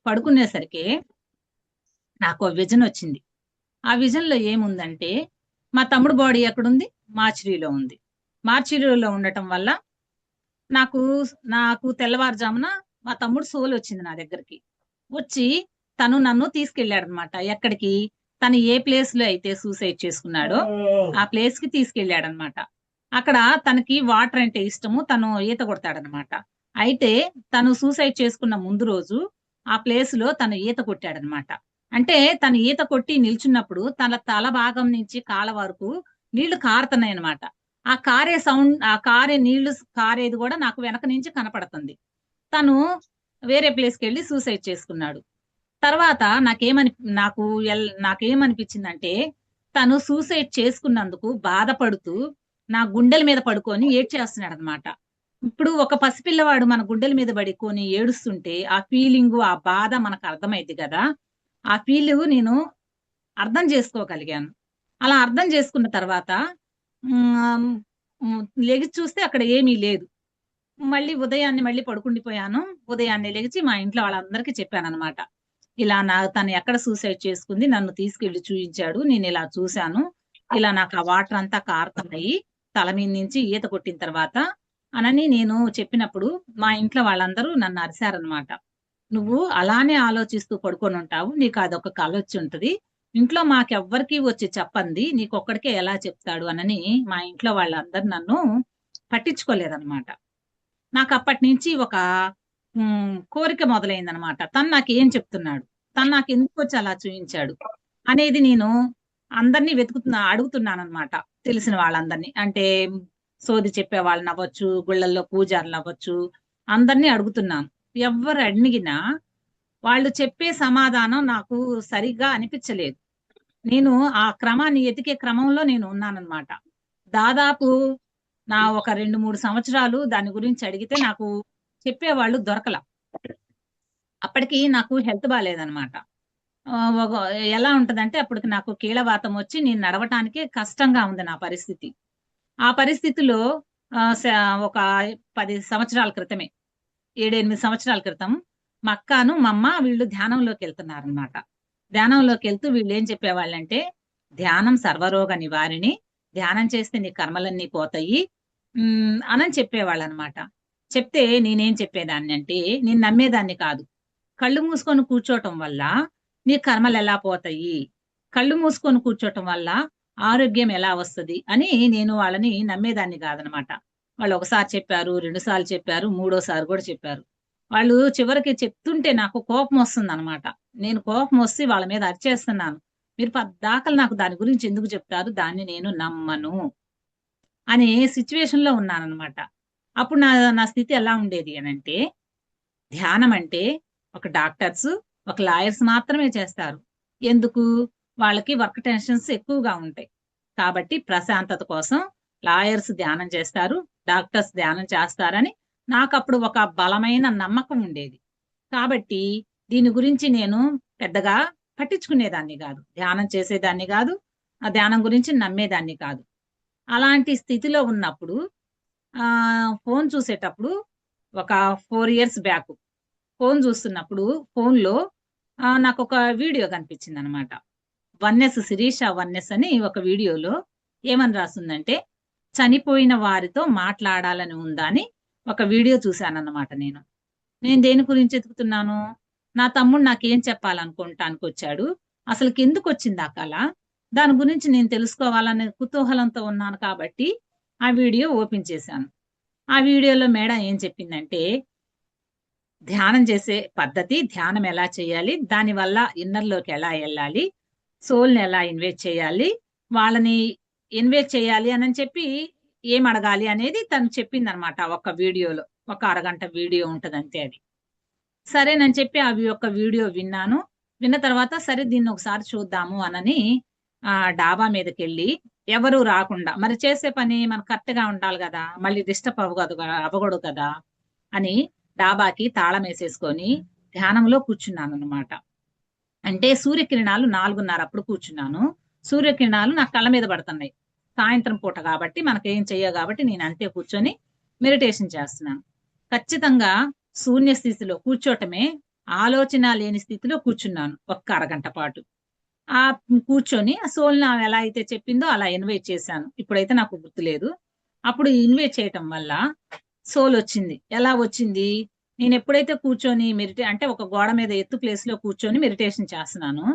పడుకునేసరికి నాకు విజన్ వచ్చింది. ఆ విజన్ లో ఏముందంటే మా తమ్ముడు బాడీ ఎక్కడుంది, మార్చురీలో ఉంది. మార్చురీలో ఉండటం వల్ల నాకు తెల్లవారుజామున మా తమ్ముడు సోల్ వచ్చింది నా దగ్గరికి. వచ్చి తను నన్ను తీసుకెళ్లాడు అనమాట. ఎక్కడికి, తను ఏ ప్లేస్ లో అయితే సూసైడ్ చేసుకున్నాడో ఆ ప్లేస్ కి తీసుకెళ్లాడు అనమాట. అక్కడ తనకి వాటర్ అంటే ఇష్టము, తను ఈత కొడతాడనమాట. అయితే తను సూసైడ్ చేసుకున్న ముందు రోజు ఆ ప్లేస్ లో తను ఈత కొట్టాడనమాట. అంటే తను ఈత కొట్టి నిల్చున్నప్పుడు తన తల భాగం నుంచి కాళ్ళ వరకు నీళ్లు కారుతున్నాయి అనమాట. ఆ కారే నీళ్లు కారేది కూడా నాకు వెనక నుంచి కనపడుతుంది. తను వేరే ప్లేస్కి వెళ్ళి సూసైడ్ చేసుకున్నాడు. తర్వాత నాకేమనిపించిందంటే తను సూసైడ్ చేసుకున్నందుకు బాధపడుతూ నా గుండెల మీద పడుకొని ఏడ్చేస్తున్నాడు అనమాట. ఇప్పుడు ఒక పసిపిల్లవాడు మన గుండెల మీద పడుకొని ఏడుస్తుంటే ఆ ఫీలింగ్, ఆ బాధ మనకు అర్థమైంది కదా. ఆ ఫీల్ నేను అర్థం చేసుకోగలిగాను. అలా అర్థం చేసుకున్న తర్వాత లెగిచి చూస్తే అక్కడ ఏమీ లేదు. మళ్ళీ ఉదయాన్నే మళ్ళీ పడుకుండిపోయాను. ఉదయాన్నే లెగిచి మా ఇంట్లో వాళ్ళందరికీ చెప్పాను అనమాట, ఇలా తను ఎక్కడ సూసైడ్ చేసుకుంది, నన్ను తీసుకెళ్లి చూపించాడు, నేను ఇలా చూశాను, ఇలా నాకు ఆ వాటర్ అంతా కారుతున్నాయి తల మీద నుంచి ఈత కొట్టిన తర్వాత అని నేను చెప్పినప్పుడు మా ఇంట్లో వాళ్ళందరూ నన్ను అరిశారనమాట. నువ్వు అలానే ఆలోచిస్తూ పడుకొని ఉంటావు, నీకు అదొక కల వచ్చి ఉంటది, ఇంట్లో మాకెవ్వరికి వచ్చి చెప్పంది, నీకొక్కడికే ఎలా చెప్తాడు అని మా ఇంట్లో వాళ్ళందరూ నన్ను పట్టించుకోలేదన్నమాట. నాకు అప్పటి నుంచి ఒక కోరిక మొదలైందనమాట, తను నాకు ఏం చెప్తున్నాడు, తను నాకు ఎందుకు వచ్చి అలా చూపించాడు అనేది నేను అందరినీ అడుగుతున్నాను అనమాట. తెలిసిన వాళ్ళందరినీ, అంటే సోది చెప్పే వాళ్ళని అవ్వచ్చు, గుళ్ళల్లో పూజారులు అవ్వచ్చు, అందరినీ అడుగుతున్నాను. ఎవరు అడిగినా వాళ్ళు చెప్పే సమాధానం నాకు సరిగ్గా అనిపించలేదు. నేను ఆ క్రమాన్ని ఎతికే క్రమంలో నేను ఉన్నానన్నమాట. దాదాపు నా ఒక 2-3 సంవత్సరాలు దాని గురించి అడిగితే నాకు చెప్పేవాళ్ళు దొరకల. అప్పటికి నాకు హెల్త్ బాగాలేదన్నమాట. ఎలా ఉంటదంటే అప్పటికి నాకు కీళ్ళవాతం వచ్చి నేను నడవటానికే కష్టంగా ఉంది నా పరిస్థితి. ఆ పరిస్థితిలో ఒక 10 సంవత్సరాల క్రితమే, 7-8 సంవత్సరాల క్రితం మా అక్కను మా అమ్మ వీళ్ళు ధ్యానంలోకి వెళ్తున్నారనమాట. ధ్యానంలోకి వెళ్తూ వీళ్ళు ఏం చెప్పేవాళ్ళంటే, ధ్యానం సర్వరోగ నివారిణి, ధ్యానం చేస్తే నీ కర్మలన్నీ పోతాయి అని చెప్పేవాళ్ళు అనమాట. చెప్తే నేనేం చెప్పేదాన్ని అంటే, నేను నమ్మేదాన్ని కాదు. కళ్ళు మూసుకొని కూర్చోవటం వల్ల నీ కర్మలు ఎలా పోతాయి, కళ్ళు మూసుకొని కూర్చోవటం వల్ల ఆరోగ్యం ఎలా వస్తుంది అని నేను వాళ్ళని నమ్మేదాన్ని కాదనమాట. వాళ్ళు ఒకసారి చెప్పారు, 2 సార్లు చెప్పారు, 3ఓసారి కూడా చెప్పారు. వాళ్ళు చివరికి చెప్తుంటే నాకు కోపం వస్తుంది అనమాట. నేను కోపం వస్తే వాళ్ళ మీద అరిచేస్తున్నాను, మీరు పద్దాకలు నాకు దాని గురించి ఎందుకు చెప్తారు, దాన్ని నేను నమ్మను అనే సిచ్యువేషన్ లో ఉన్నానన్నమాట. అప్పుడు నా స్థితి ఎలా ఉండేది అనంటే, ధ్యానం అంటే ఒక డాక్టర్స్, ఒక లాయర్స్ మాత్రమే చేస్తారు. ఎందుకు? వాళ్ళకి వర్క్ టెన్షన్స్ ఎక్కువగా ఉంటాయి కాబట్టి ప్రశాంతత కోసం లాయర్స్ ధ్యానం చేస్తారు, డాక్టర్స్ ధ్యానం చేస్తారని నాకు అప్పుడు ఒక బలమైన నమ్మకం ఉండేది. కాబట్టి దీని గురించి నేను పెద్దగా పట్టించుకునేదాన్ని కాదు, ధ్యానం చేసేదాన్ని కాదు, ఆ ధ్యానం గురించి నమ్మేదాన్ని కాదు. అలాంటి స్థితిలో ఉన్నప్పుడు ఫోన్ చూసేటప్పుడు ఒక 4 years బ్యాక్ ఫోన్ చూస్తున్నప్పుడు ఫోన్లో నాకు ఒక వీడియో కనిపించింది అనమాట. వన్నెస్, శిరీష వన్నెస్ అని ఒక వీడియోలో ఏమని రాస్తుందంటే, చనిపోయిన వారితో మాట్లాడాలని ఉందా అని ఒక వీడియో చూశానన్నమాట. నేను దేని గురించి ఎతుకుతున్నాను, నా తమ్ముడు నాకేం చెప్పాలనుకుంటానికి వచ్చాడు, అసలు ఎందుకు వచ్చింది ఆ కళ, దాని గురించి నేను తెలుసుకోవాలనే కుతూహలంతో ఉన్నాను కాబట్టి ఆ వీడియో ఓపెన్ చేశాను. ఆ వీడియోలో మేడం ఏం చెప్పిందంటే, ధ్యానం చేసే పద్ధతి, ధ్యానం ఎలా చేయాలి, దానివల్ల ఇన్నర్లోకి ఎలా వెళ్ళాలి, సోల్ని ఎలా ఇన్వైట్ చేయాలి, వాళ్ళని ఇన్వైట్ చేయాలి అని చెప్పి ఏం అడగాలి అనేది తను చెప్పింది అనమాట. ఒక వీడియోలో ఒక అరగంట వీడియో ఉంటుంది అంతే. అది సరేనని చెప్పి అవి ఒక వీడియో విన్నాను. విన్న తర్వాత సరే దీన్ని ఒకసారి చూద్దాము అనని డాబా మీదకి వెళ్ళి, ఎవరు రాకుండా, మరి చేసే పని మనకు కరెక్ట్ గా ఉండాలి కదా, మళ్ళీ డిస్టర్బ్ అవ్వకూడదు కదా అని డాబాకి తాళం వేసేసుకొని ధ్యానంలో కూర్చున్నాను అనమాట. అంటే సూర్యకిరణాలు 4:30 అప్పుడు కూర్చున్నాను. సూర్యకిరణాలు నా కళ్ళ మీద పడుతున్నాయి, సాయంత్రం పూట కాబట్టి మనకేం చెయ్యవు కాబట్టి నేను అంతే కూర్చొని మెడిటేషన్ చేస్తున్నాను. ఖచ్చితంగా శూన్య స్థితిలో కూర్చోటమే, ఆలోచన లేని స్థితిలో కూర్చున్నాను ఒక్క అరగంట పాటు. ఆ కూర్చొని ఆ సోల్ని ఎలా అయితే చెప్పిందో అలా ఇన్వైట్ చేశాను. ఇప్పుడైతే నాకు గుర్తులేదు. అప్పుడు ఇన్వైట్ చేయటం వల్ల సోల్ వచ్చింది. ఎలా వచ్చింది? నేను ఎప్పుడైతే కూర్చొని అంటే ఒక గోడ మీద ఎత్తు ప్లేస్ లో కూర్చొని మెడిటేషన్ చేస్తున్నాను,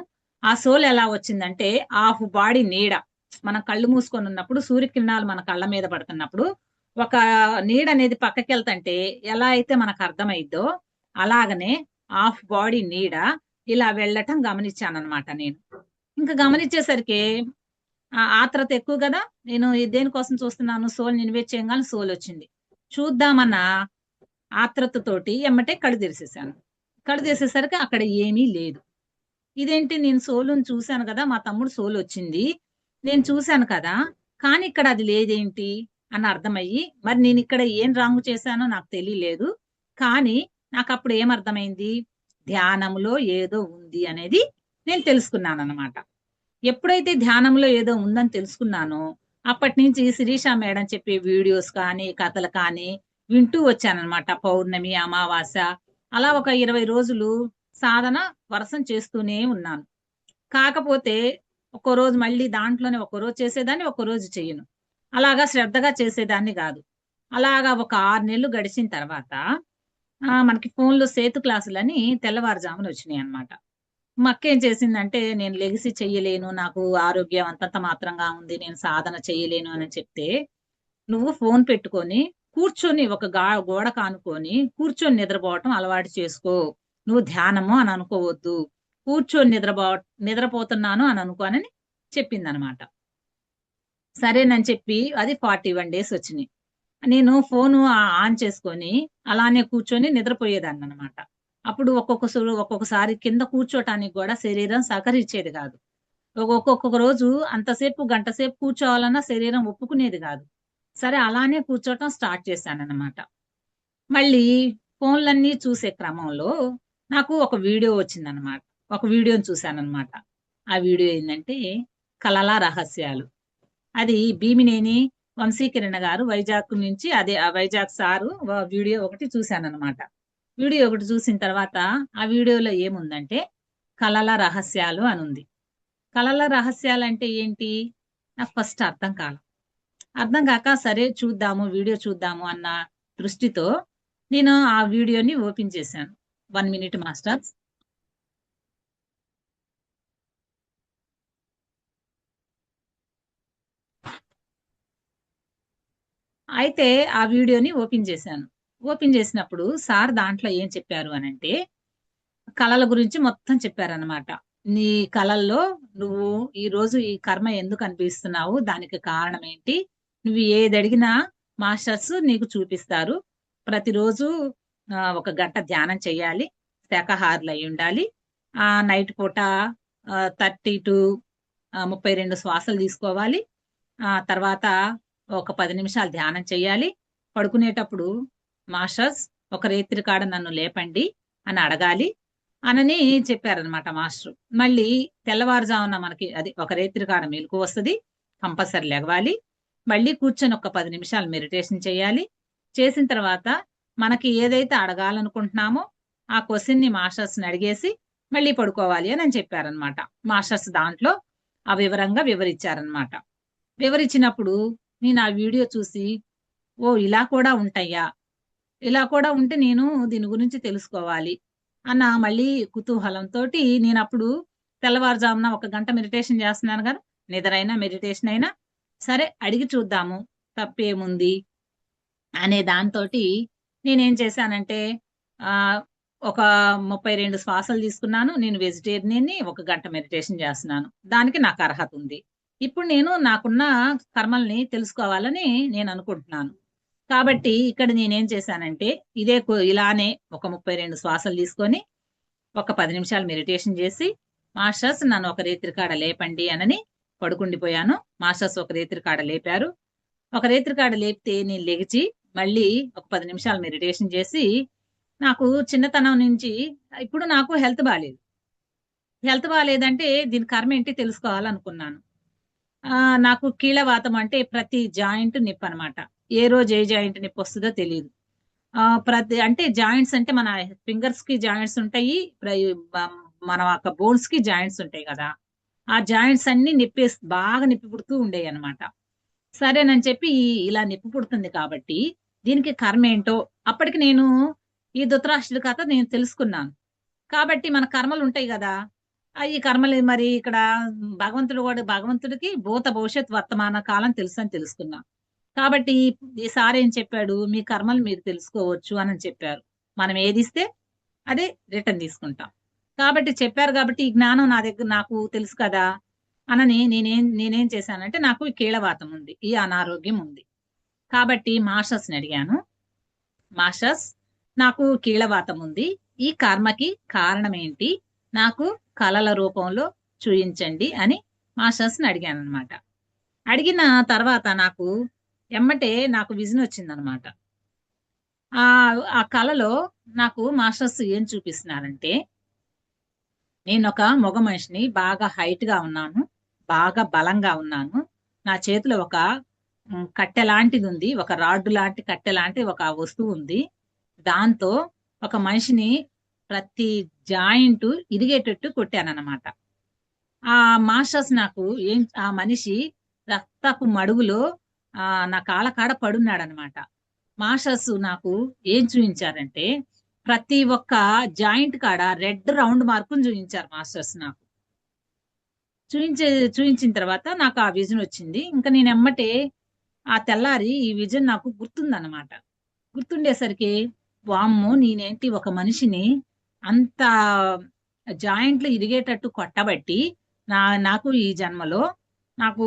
ఆ సోల్ ఎలా వచ్చిందంటే, హాఫ్ బాడీ నీడ, మనం కళ్ళు మూసుకొని ఉన్నప్పుడు సూర్యకిరణాలు మన కళ్ళ మీద పడుతున్నప్పుడు ఒక నీడ అనేది పక్కకి వెళ్తుంటే ఎలా అయితే మనకు అర్థమైద్దో, అలాగనే హాఫ్ బాడీ నీడ ఇలా వెళ్ళటం గమనించాను అనమాట. నేను ఇంకా గమనించేసరికి ఆత్రత ఎక్కువ కదా, నేను దేనికోసం చూస్తున్నాను, సోల్ని ఇన్వైట్ చేయగానే సోల్ వచ్చింది. చూద్దామన్న ఆత్రతతోటి ఎమ్మటే కళ్ళు తెరిసేసాను. కళ్ళు తెరిసేసరికి అక్కడ ఏమీ లేదు. ఇదేంటి, నేను సోలుని చూశాను కదా, మా తమ్ముడు సోలు వచ్చింది, నేను చూశాను కదా, కానీ ఇక్కడ అది లేదేంటి అని అర్థమయ్యి, మరి నేను ఇక్కడ ఏం రాంగ్ చేశానో నాకు తెలియలేదు. కానీ నాకు అప్పుడు ఏమర్థమైంది, ధ్యానంలో ఏదో ఉంది అనేది నేను తెలుసుకున్నాను అనమాట. ఎప్పుడైతే ధ్యానంలో ఏదో ఉందని తెలుసుకున్నానో అప్పటి నుంచి శిరీష మేడం చెప్పే వీడియోస్ కానీ కథలు కానీ వింటూ వచ్చానమాట. పౌర్ణమి, అమావాస్య అలా ఒక 20 రోజులు సాధన వరసం చేస్తూనే ఉన్నాను. కాకపోతే ఒక్కో రోజు మళ్ళీ దాంట్లోనే ఒక్కో రోజు చేసేదాన్ని, ఒక్కో రోజు చెయ్యను. అలాగా శ్రద్ధగా చేసేదాన్ని కాదు. అలాగా ఒక 6 నెలలు గడిచిన తర్వాత మనకి ఫోన్లో సేతు క్లాసులని తెల్లవారుజామున వచ్చినాయి అనమాట. మా అక్క ఏం చేసిందంటే, నేను లెగిసి చెయ్యలేను, నాకు ఆరోగ్యం అంతంత మాత్రంగా ఉంది, నేను సాధన చెయ్యలేను అని చెప్తే, నువ్వు ఫోన్ పెట్టుకొని కూర్చొని ఒక గోడ కానుకొని కూర్చొని నిద్రపోవటం అలవాటు చేసుకో, నువ్వు ధ్యానము అని అనుకోవద్దు, కూర్చొని నిద్రపోతున్నాను అని అనుకోనని చెప్పింది అనమాట. సరేనని చెప్పి అది 41 days వచ్చినాయి. నేను ఫోను ఆన్ చేసుకొని అలానే కూర్చొని నిద్రపోయేదాన్ని అనమాట. అప్పుడు ఒక్కొక్కసారి కింద కూర్చోటానికి కూడా శరీరం సహకరించేది కాదు. ఒక్కొక్క రోజు అంతసేపు గంట సేపు కూర్చోవాలన్నా శరీరం ఒప్పుకునేది కాదు. సరే అలానే కూర్చోవటం స్టార్ట్ చేశానన్నమాట. మళ్ళీ ఫోన్లన్నీ చూసే క్రమంలో నాకు ఒక వీడియో వచ్చిందనమాట. ఒక వీడియోని చూశానన్నమాట. ఆ వీడియో ఏంటంటే కలల రహస్యాలు. అది భీమినేని వంశీకిరణ్ గారు వైజాగ్ నుంచి, అదే ఆ వైజాగ్ సారు వీడియో ఒకటి చూశానన్నమాట. వీడియో ఒకటి చూసిన తర్వాత ఆ వీడియోలో ఏముందంటే కలల రహస్యాలు అని ఉంది. కలల రహస్యాలు అంటే ఏంటి నాకు ఫస్ట్ అర్థం కాక సరే చూద్దాము, వీడియో చూద్దాము అన్న దృష్టితో నేను ఆ వీడియోని ఓపెన్ చేశాను. 1 minute మాస్టర్స్. అయితే ఆ వీడియోని ఓపెన్ చేశాను. ఓపెన్ చేసినప్పుడు సార్ దాంట్లో ఏం చెప్పారు అనంటే కళల గురించి మొత్తం చెప్పారనమాట. నీ కళల్లో నువ్వు ఈ రోజు ఈ కర్మ ఎందుకు అనిపిస్తున్నావు, దానికి కారణం ఏంటి, నువ్వు ఏది అడిగినా మాస్టర్స్ నీకు చూపిస్తారు. ప్రతిరోజు 1 గంట ధ్యానం చేయాలి, శాకాహారులు అయి ఉండాలి, నైట్ పూట 30 to 32 శ్వాసలు తీసుకోవాలి, తర్వాత ఒక 10 నిమిషాలు ధ్యానం చేయాలి, పడుకునేటప్పుడు మాస్టర్స్ ఒక రేత్రి కాడ నన్ను లేపండి అని అడగాలి అనని చెప్పారనమాట మాస్టర్. మళ్ళీ తెల్లవారుజామున మనకి అది ఒక రేత్రి కాడ మెలకు వస్తుంది, కంపల్సరీ లెగవాలి, మళ్ళీ కూర్చొని ఒక 10 నిమిషాలు మెడిటేషన్ చేయాలి. చేసిన తర్వాత మనకి ఏదైతే అడగాలనుకుంటున్నామో ఆ క్వశ్చన్ ని మాస్టర్స్ ని అడిగేసి మళ్ళీ పడుకోవాలి అని చెప్పారనమాట. మాస్టర్స్ దాంట్లో ఆ వివరంగా వివరించారనమాట. వివరించినప్పుడు నేను ఆ వీడియో చూసి ఓ ఇలా కూడా ఉంటాయా, ఇలా కూడా ఉంటే నేను దీని గురించి తెలుసుకోవాలి అన్న మళ్ళీ కుతూహలంతో నేను అప్పుడు తెల్లవారుజామున 1 గంట మెడిటేషన్ చేస్తున్నాను కదా, నిద్రైనా మెడిటేషన్ అయినా సరే అడిగి చూద్దాము తప్పేముంది అనే దాంతో నేనేం చేశానంటే ఒక 32 శ్వాసలు తీసుకున్నాను. నేను వెజిటేరియన్ని, 1 గంట మెడిటేషన్ చేస్తున్నాను, దానికి నాకు అర్హత ఉంది. ఇప్పుడు నేను నాకున్న కర్మల్ని తెలుసుకోవాలని నేను అనుకుంటున్నాను. కాబట్టి ఇక్కడ నేనేం చేశానంటే ఇలానే ఒక 32 శ్వాసలు తీసుకొని ఒక 10 నిమిషాలు మెడిటేషన్ చేసి మాస్టర్స్ నన్ను ఒక రేత్రి కాడ లేపండి అనని పడుకుండిపోయాను. మాస్టర్స్ ఒక రేత్రి కాడ లేపారు. ఒక రేత్రి కాడ లేపితే నేను లెగిచి మళ్ళీ ఒక 10 నిమిషాలు మెడిటేషన్ చేసి, నాకు చిన్నతనం నుంచి ఇప్పుడు నాకు హెల్త్ బాగాలేదంటే దీని కర్మ ఏంటి తెలుసుకోవాలనుకున్నాను. నాకు కీళ్ళవాతం అంటే ప్రతి జాయింట్ నొప్పి అనమాట. ఏ రోజు ఏ జాయింట్ నొప్పి వస్తుందో తెలియదు. అంటే జాయింట్స్ అంటే మన ఫింగర్స్ కి జాయింట్స్ ఉంటాయి, మన యొక్క బోన్స్ కి జాయింట్స్ ఉంటాయి కదా, ఆ జాయింట్స్ అన్ని బాగా నొప్పి పుడుతూ ఉండేవి అనమాట. సరేనని చెప్పి ఇలా నొప్పి పుడుతుంది కాబట్టి దీనికి కర్మ ఏంటో అప్పటికి నేను ఈ ధృతరాష్ట్రుడి కథ నేను తెలుసుకున్నాను. మన కర్మలు ఉంటాయి కదా, ఈ కర్మలు మరి ఇక్కడ భగవంతుడికి భూత భవిష్యత్ వర్తమాన కాలం తెలుసు అని తెలుసుకున్నా. కాబట్టి ఈసారి ఏం చెప్పాడు, మీ కర్మలు మీరు తెలుసుకోవచ్చు అని చెప్పారు. మనం ఏది ఇస్తే అదే రిటర్న్ తీసుకుంటాం. కాబట్టి చెప్పారు కాబట్టి ఈ జ్ఞానం నాకు తెలుసు కదా అనని నేనేం చేశానంటే నాకు ఈ కీళ్ళవాతం ఉంది, ఈ అనారోగ్యం ఉంది. కాబట్టి మాస్టర్స్ని అడిగాను, మాస్టర్స్ నాకు కీళ్ళవాతం ఉంది, ఈ కర్మకి కారణం ఏంటి, నాకు కళల రూపంలో చూయించండి అని మాస్టర్స్ని అడిగాను అనమాట. అడిగిన తర్వాత నాకు ఎమ్మటే నాకు విజన్ వచ్చిందనమాట. ఆ కళలో నాకు మాస్టర్స్ ఏం చూపిస్తున్నారంటే నేను ఒక మగ మనిషిని, బాగా హైట్ గా ఉన్నాను, బాగా బలంగా ఉన్నాను, నా చేతిలో ఒక కట్టె లాంటిది ఉంది, ఒక రాడ్డు లాంటి కట్టె లాంటి ఒక వస్తువు ఉంది, దాంతో ఒక మనిషిని ప్రతి జాయింట్ ఇరిగేటట్టు కొట్టానన్నమాట. ఆ మాస్టర్స్ నాకు ఆ మనిషి రక్తపు మడుగులో నా కాళ్ళ కాడ పడున్నాడనమాట. మాస్టర్స్ నాకు ఏం చూపించారంటే ప్రతి ఒక్క జాయింట్ కాడ రెడ్ రౌండ్ మార్కుని చూపించారు మాస్టర్స్ నాకు. చూపించిన తర్వాత నాకు ఆ విజన్ వచ్చింది. ఇంకా నేను ఎమ్మటే ఆ తెల్లారి ఈ విజన్ నాకు గుర్తుందన్నమాట. గుర్తుండేసరికి వామ్మో నేనేంటి ఒక మనిషిని అంత జాయింట్లు ఇరిగేటట్టు కొట్టబట్టి నాకు ఈ జన్మలో నాకు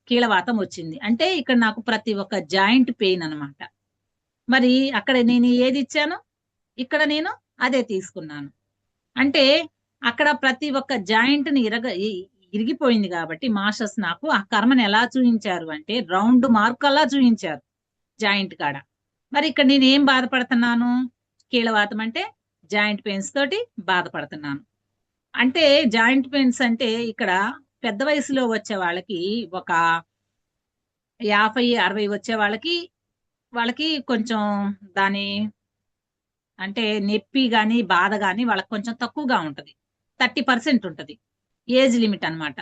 కీళ్ళవాతం వచ్చింది. అంటే ఇక్కడ నాకు ప్రతి ఒక్క జాయింట్ పెయిన్ అన్నమాట. మరి అక్కడ నేను ఏది ఇచ్చానో ఇక్కడ నేను అదే తీసుకున్నాను. అంటే అక్కడ ప్రతి ఒక్క జాయింట్ ని ఇరిగిపోయింది కాబట్టి మాస్టర్స్ నాకు ఆ కర్మని ఎలా చూపించారు అంటే రౌండ్ మార్క్ అలా చూపించారు జాయింట్ కాడ. మరి ఇక్కడ నేను ఏం బాధపడుతున్నాను? కీళ్ళవాతం అంటే జాయింట్ పెయిన్స్ తోటి బాధపడుతున్నాను. అంటే జాయింట్ పెయిన్స్ అంటే ఇక్కడ పెద్ద వయసులో వచ్చే వాళ్ళకి ఒక 50-60 వచ్చే వాళ్ళకి కొంచెం దాని అంటే నొప్పి గాని బాధ గాని వాళ్ళకి కొంచెం తక్కువగా ఉంటది. 30% ఉంటది ఏజ్ లిమిట్ అన్నమాట.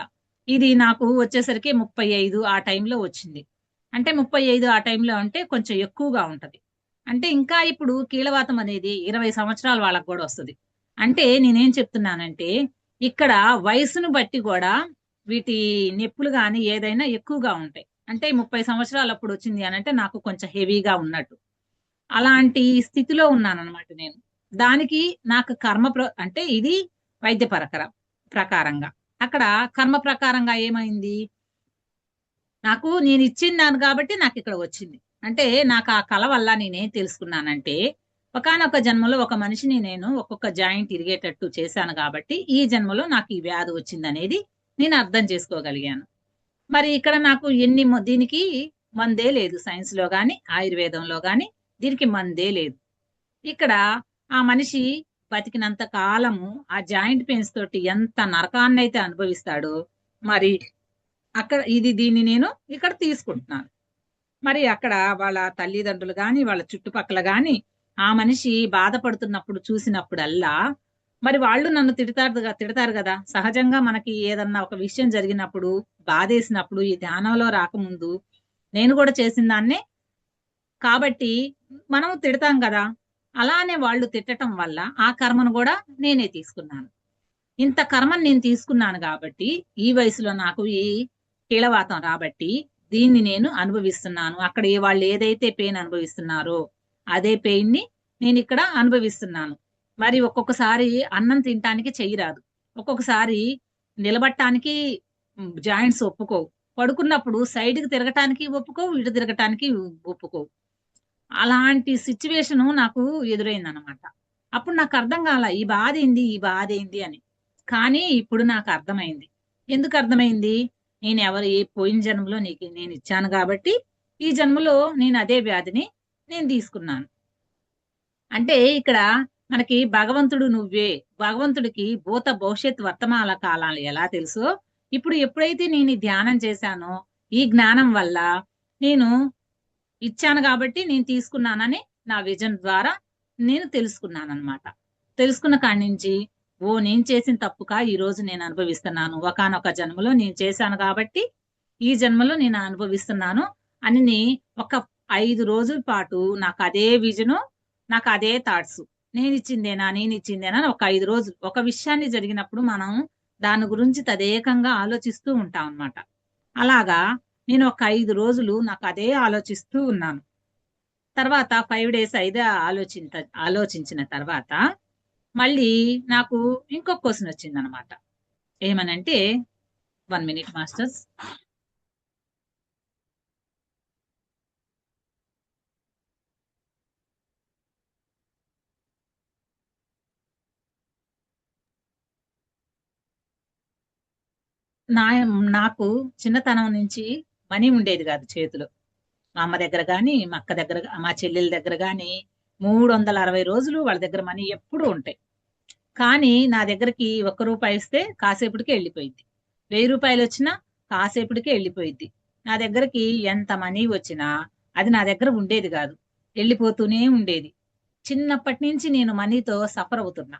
ఇది నాకు వచ్చేసరికి 35 ఆ టైంలో వచ్చింది. అంటే 35 ఆ టైంలో అంటే కొంచెం ఎక్కువగా ఉంటది. అంటే ఇంకా ఇప్పుడు కీళ్ళవాతం అనేది 20 సంవత్సరాల వాళ్ళకి కూడా వస్తుంది. అంటే నేనేం చెప్తున్నానంటే ఇక్కడ వయసును బట్టి కూడా వీటి నొప్పులు గాని ఏదైనా ఎక్కువగా ఉంటాయి. అంటే 30 సంవత్సరాలు అప్పుడు వచ్చింది అని అంటే నాకు కొంచెం హెవీగా ఉన్నట్టు అలాంటి స్థితిలో ఉన్నానన్నమాట నేను. దానికి నాకు అంటే ఇది వైద్య ప్రకారంగా అక్కడ కర్మ ప్రకారంగా ఏమైంది? నాకు నేను ఇచ్చిందాను కాబట్టి నాకు ఇక్కడ వచ్చింది. అంటే నాకు ఆ కళ వల్ల నేనేం తెలుసుకున్నానంటే ఒకానొక జన్మలో ఒక మనిషిని నేను ఒక్కొక్క జాయింట్ ఇరిగేటట్టు చేశాను కాబట్టి ఈ జన్మలో నాకు ఈ వ్యాధి వచ్చింది అనేది నేను అర్థం చేసుకోగలిగాను. మరి ఇక్కడ నాకు దీనికి మందే లేదు. సైన్స్ లో గాని ఆయుర్వేదంలో గాని దీనికి మందే లేదు. ఇక్కడ ఆ మనిషి బతికినంత కాలము ఆ జాయింట్ పెయిన్స్ తోటి ఎంత నరకాన్ని అయితే అనుభవిస్తాడో మరి అక్కడ దీన్ని నేను ఇక్కడ తీసుకుంటున్నాను. మరి అక్కడ వాళ్ళ తల్లిదండ్రులు గాని వాళ్ళ చుట్టుపక్కల గాని ఆ మనిషి బాధపడుతున్నప్పుడు చూసినప్పుడల్లా మరి వాళ్ళు నన్ను తిడతారు కదా. సహజంగా మనకి ఏదన్నా ఒక విషయం జరిగినప్పుడు బాధేసినప్పుడు ఈ ధ్యానంలో రాకముందు నేను కూడా చేసిన దాన్నే కాబట్టి మనం తిడతాం కదా. అలానే వాళ్ళు తిట్టడం వల్ల ఆ కర్మను కూడా నేనే తీసుకున్నాను. ఇంత కర్మను నేను తీసుకున్నాను కాబట్టి ఈ వయసులో నాకు ఈ కీళ్ళవాతం రాబట్టి దీన్ని నేను అనుభవిస్తున్నాను. అక్కడ వాళ్ళు ఏదైతే పెయిన్ అనుభవిస్తున్నారో అదే పెయిన్ ని నేను ఇక్కడ అనుభవిస్తున్నాను. మరి ఒక్కొక్కసారి అన్నం తినటానికి చెయ్యరాదు, ఒక్కొక్కసారి నిలబడటానికి జాయింట్స్ ఒప్పుకోవు, పడుకున్నప్పుడు సైడ్కి తిరగటానికి ఒప్పుకోవు, ఇటు తిరగటానికి ఒప్పుకోవు. అలాంటి సిచ్యువేషన్ నాకు ఎదురైంది అనమాట. అప్పుడు నాకు అర్థం కాల ఈ బాధ ఏంది అని. కానీ ఇప్పుడు నాకు అర్థమైంది. ఎందుకు అర్థమైంది? నేను పోయిన జన్మలో నేను ఇచ్చాను కాబట్టి ఈ జన్మలో నేను అదే వ్యాధిని నేను తీసుకున్నాను. అంటే ఇక్కడ మనకి భగవంతుడు నువ్వే, భగవంతుడికి భూత భవిష్యత్ వర్తమాన కాలాలు ఎలా తెలుసో ఇప్పుడు ఎప్పుడైతే నేను ధ్యానం చేశానో ఈ జ్ఞానం వల్ల నేను ఇచ్చాను కాబట్టి నేను తీసుకున్నానని నా విజన్ ద్వారా నేను తెలుసుకున్నాను అనమాట. తెలుసుకున్న కాడి నుంచి నేను చేసిన తప్పుగా ఈ రోజు నేను అనుభవిస్తున్నాను, ఒకానొక జన్మలో నేను చేశాను కాబట్టి ఈ జన్మలో నేను అనుభవిస్తున్నాను అని ఒక 5 రోజుల పాటు నాకు అదే విజను, నాకు అదే థాట్స్, నేను ఇచ్చిందేనా అని ఒక 5 రోజులు ఒక విషయాన్ని జరిగినప్పుడు మనం దాని గురించి తదేకంగా ఆలోచిస్తూ ఉంటాం అన్నమాట. అలాగా నేను ఒక 5 రోజులు నాకు అదే ఆలోచిస్తూ ఉన్నాను. తర్వాత 5 days అయితే ఆలోచించిన తర్వాత మళ్ళీ నాకు ఇంకొక క్వశ్చన్ వచ్చింది అనమాట. ఏమనంటే 1 minute మాస్టర్స్. నాకు చిన్నతనం నుంచి మనీ ఉండేది కాదు చేతిలో. మా అమ్మ దగ్గర గాని, మా అక్క దగ్గర, మా చెల్లెల దగ్గర గాని 360 రోజులు వాళ్ళ దగ్గర మనీ ఎప్పుడూ ఉంటాయి. కానీ నా దగ్గరికి ₹1 ఇస్తే కాసేపటికి వెళ్ళిపోయింది, 1000 రూపాయలు వచ్చినా కాసేపటికి వెళ్ళిపోయింది. నా దగ్గరికి ఎంత మనీ వచ్చినా అది నా దగ్గర ఉండేది కాదు, వెళ్ళిపోతూనే ఉండేది. చిన్నప్పటి నుంచి నేను మనీతో సఫర్ అవుతున్నా.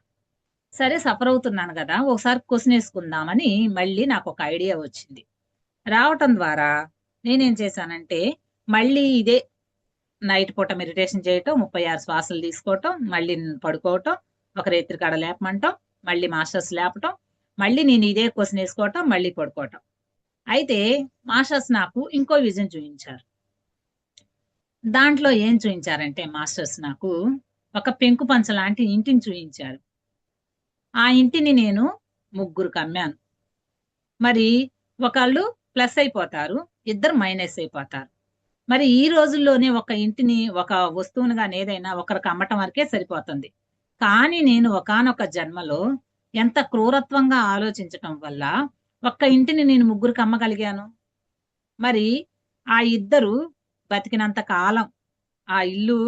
సరే సఫర్ అవుతున్నాను కదా, ఒకసారి క్వశ్చన్ వేసుకుందామని మళ్ళీ నాకు ఒక ఐడియా వచ్చింది. రావటం ద్వారా నేనేం చేశానంటే మళ్ళీ ఇదే నైట్ పూట మెడిటేషన్ చేయటం, 36 శ్వాసలు తీసుకోవటం, మళ్ళీ పడుకోవటం, ఒక రేత్రి కాడ లేపమంటాం, మళ్ళీ మాస్టర్స్ లేపటం, మళ్ళీ నేను ఇదే క్వశ్చన్ వేసుకోవటం, మళ్ళీ పడుకోవటం. అయితే మాస్టర్స్ నాకు ఇంకో విజన్ చూపించారు. దాంట్లో ఏం చూపించారంటే మాస్టర్స్ నాకు ఒక పెంకు పంచ లాంటి ఇంటిని చూపించారు. ఆ ఇంటిని నేను 3కి అమ్మాను. మరి ఒకళ్ళు ప్లస్ అయిపోతారు, ఇద్దరు మైనస్ అయిపోతారు. మరి ఈ రోజుల్లోనే ఒక ఇంటిని, ఒక వస్తువును కానీ ఏదైనా ఒకరికి అమ్మటం వరకే సరిపోతుంది. కానీ నేను ఒకానొక జన్మలో ఎంత క్రూరత్వంగా ఆలోచించటం వల్ల ఒక్క ఇంటిని నేను ముగ్గురికి అమ్మగలిగాను. మరి ఆ ఇద్దరు బతికినంత కాలం ఆ ఇల్లు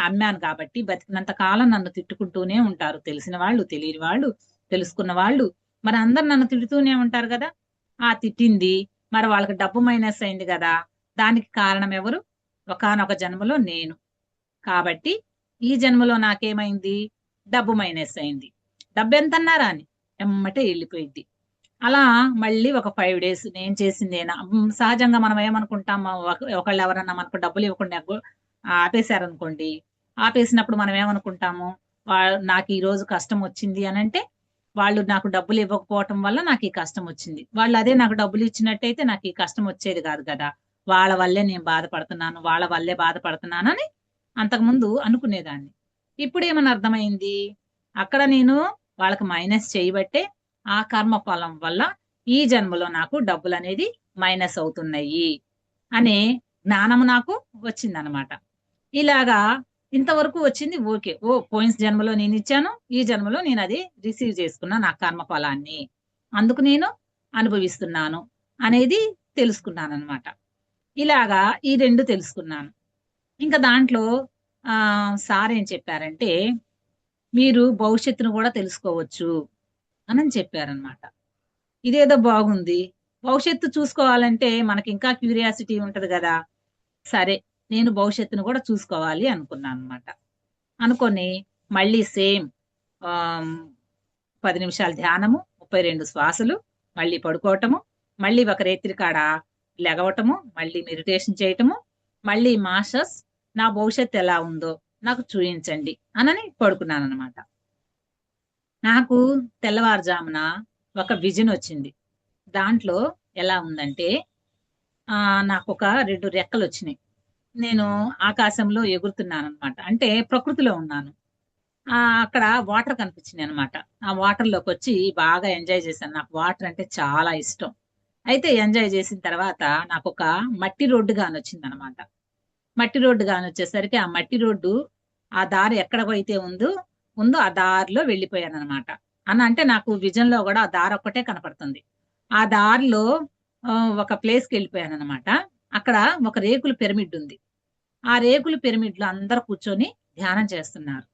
అమ్మాను కాబట్టి బతికినంత కాలం నన్ను తిట్టుకుంటూనే ఉంటారు. తెలిసిన వాళ్ళు, తెలియని వాళ్ళు, తెలుసుకున్న వాళ్ళు, మరి అందరు నన్ను తిడుతూనే ఉంటారు కదా. ఆ తిట్టింది మరి వాళ్ళకి డబ్బు మైనస్ అయింది కదా. దానికి కారణం ఎవరు? ఒకానొక జన్మలో నేను. కాబట్టి ఈ జన్మలో నాకేమైంది? డబ్బు మైనస్ అయింది. డబ్బు ఎంత అన్నారా అని ఎమ్మటే వెళ్ళిపోయింది. అలా మళ్ళీ ఒక 5 days నేను చేసిందేనా. సహజంగా మనం ఏమనుకుంటాం, ఒకళ్ళు ఎవరన్నా మనకు డబ్బులు ఇవ్వకుండా ఆపేశారనుకోండి, ఆపేసినప్పుడు మనం ఏమనుకుంటాము, నాకు ఈ రోజు కష్టం వచ్చింది అని అంటే వాళ్ళు నాకు డబ్బులు ఇవ్వకపోవటం వల్ల నాకు ఈ కష్టం వచ్చింది. వాళ్ళు అదే నాకు డబ్బులు ఇచ్చినట్టయితే నాకు ఈ కష్టం వచ్చేది కాదు కదా. వాళ్ళ వల్లే నేను బాధపడుతున్నాను, వాళ్ళ వల్లే బాధపడుతున్నానని అంతకుముందు అనుకునేదాన్ని. ఇప్పుడు ఏమని అర్థమైంది, అక్కడ నేను వాళ్ళకి మైనస్ చేయబట్టే ఆ కర్మ ఫలం వల్ల ఈ జన్మలో నాకు డబ్బులు అనేది మైనస్ అవుతున్నాయి అనే జ్ఞానము నాకు వచ్చిందనమాట. ఇలాగా ఇంతవరకు వచ్చింది ఓకే. పోయిన జన్మలో నేను ఇచ్చాను, ఈ జన్మలో నేను అది రిసీవ్ చేసుకున్నా నా కర్మ ఫలాన్ని, అందుకు నేను అనుభవిస్తున్నాను అనేది తెలుసుకున్నాను అనమాట. ఇలాగా ఈ 2 తెలుసుకున్నాను. ఇంకా దాంట్లో సార్ ఏం చెప్పారంటే, మీరు భవిష్యత్తును కూడా తెలుసుకోవచ్చు అని చెప్పారనమాట. ఇదేదో బాగుంది, భవిష్యత్తు చూసుకోవాలంటే మనకి ఇంకా క్యూరియాసిటీ ఉంటది కదా. సరే నేను భవిష్యత్తును కూడా చూసుకోవాలి అనుకున్నాను అనమాట. అనుకొని మళ్ళీ సేమ్ 10 నిమిషాల ధ్యానము, 32 శ్వాసలు, మళ్ళీ పడుకోవటము, మళ్ళీ ఒక రేత్రి కాడ లెగవటము, మళ్ళీ మెడిటేషన్ చేయటము, మళ్ళీ మాస్టర్స్ నా భవిష్యత్తు ఎలా ఉందో నాకు చూపించండి అనని పడుకున్నాను అనమాట. నాకు తెల్లవారుజామున ఒక విజన్ వచ్చింది. దాంట్లో ఎలా ఉందంటే నాకు ఒక 2 రెక్కలు వచ్చినాయి. నేను ఆకాశంలో ఎగురుతున్నాను అనమాట. అంటే ప్రకృతిలో ఉన్నాను. అక్కడ వాటర్ కనిపించినాయి అనమాట. ఆ వాటర్ లోకి వచ్చి బాగా ఎంజాయ్ చేశాను. నాకు వాటర్ అంటే చాలా ఇష్టం. అయితే ఎంజాయ్ చేసిన తర్వాత నాకు ఒక మట్టి రోడ్డు గాని వచ్చింది అనమాట. మట్టి రోడ్డు గాని వచ్చేసరికి ఆ మట్టి రోడ్డు ఆ దారి ఎక్కడైతే ఉందో ఆ దారిలో వెళ్ళిపోయాను అనమాట. అంటే నాకు విజన్ లో కూడా ఆ దారి ఒక్కటే కనపడుతుంది. ఆ దారిలో ఒక ప్లేస్కి వెళ్ళిపోయాను అనమాట. అక్కడ ఒక రేకుల పిరమిడ్ ఉంది. ఆ రేకుల పిరమిడ్ లో అందరు కూర్చొని ధ్యానం చేస్తున్నారు.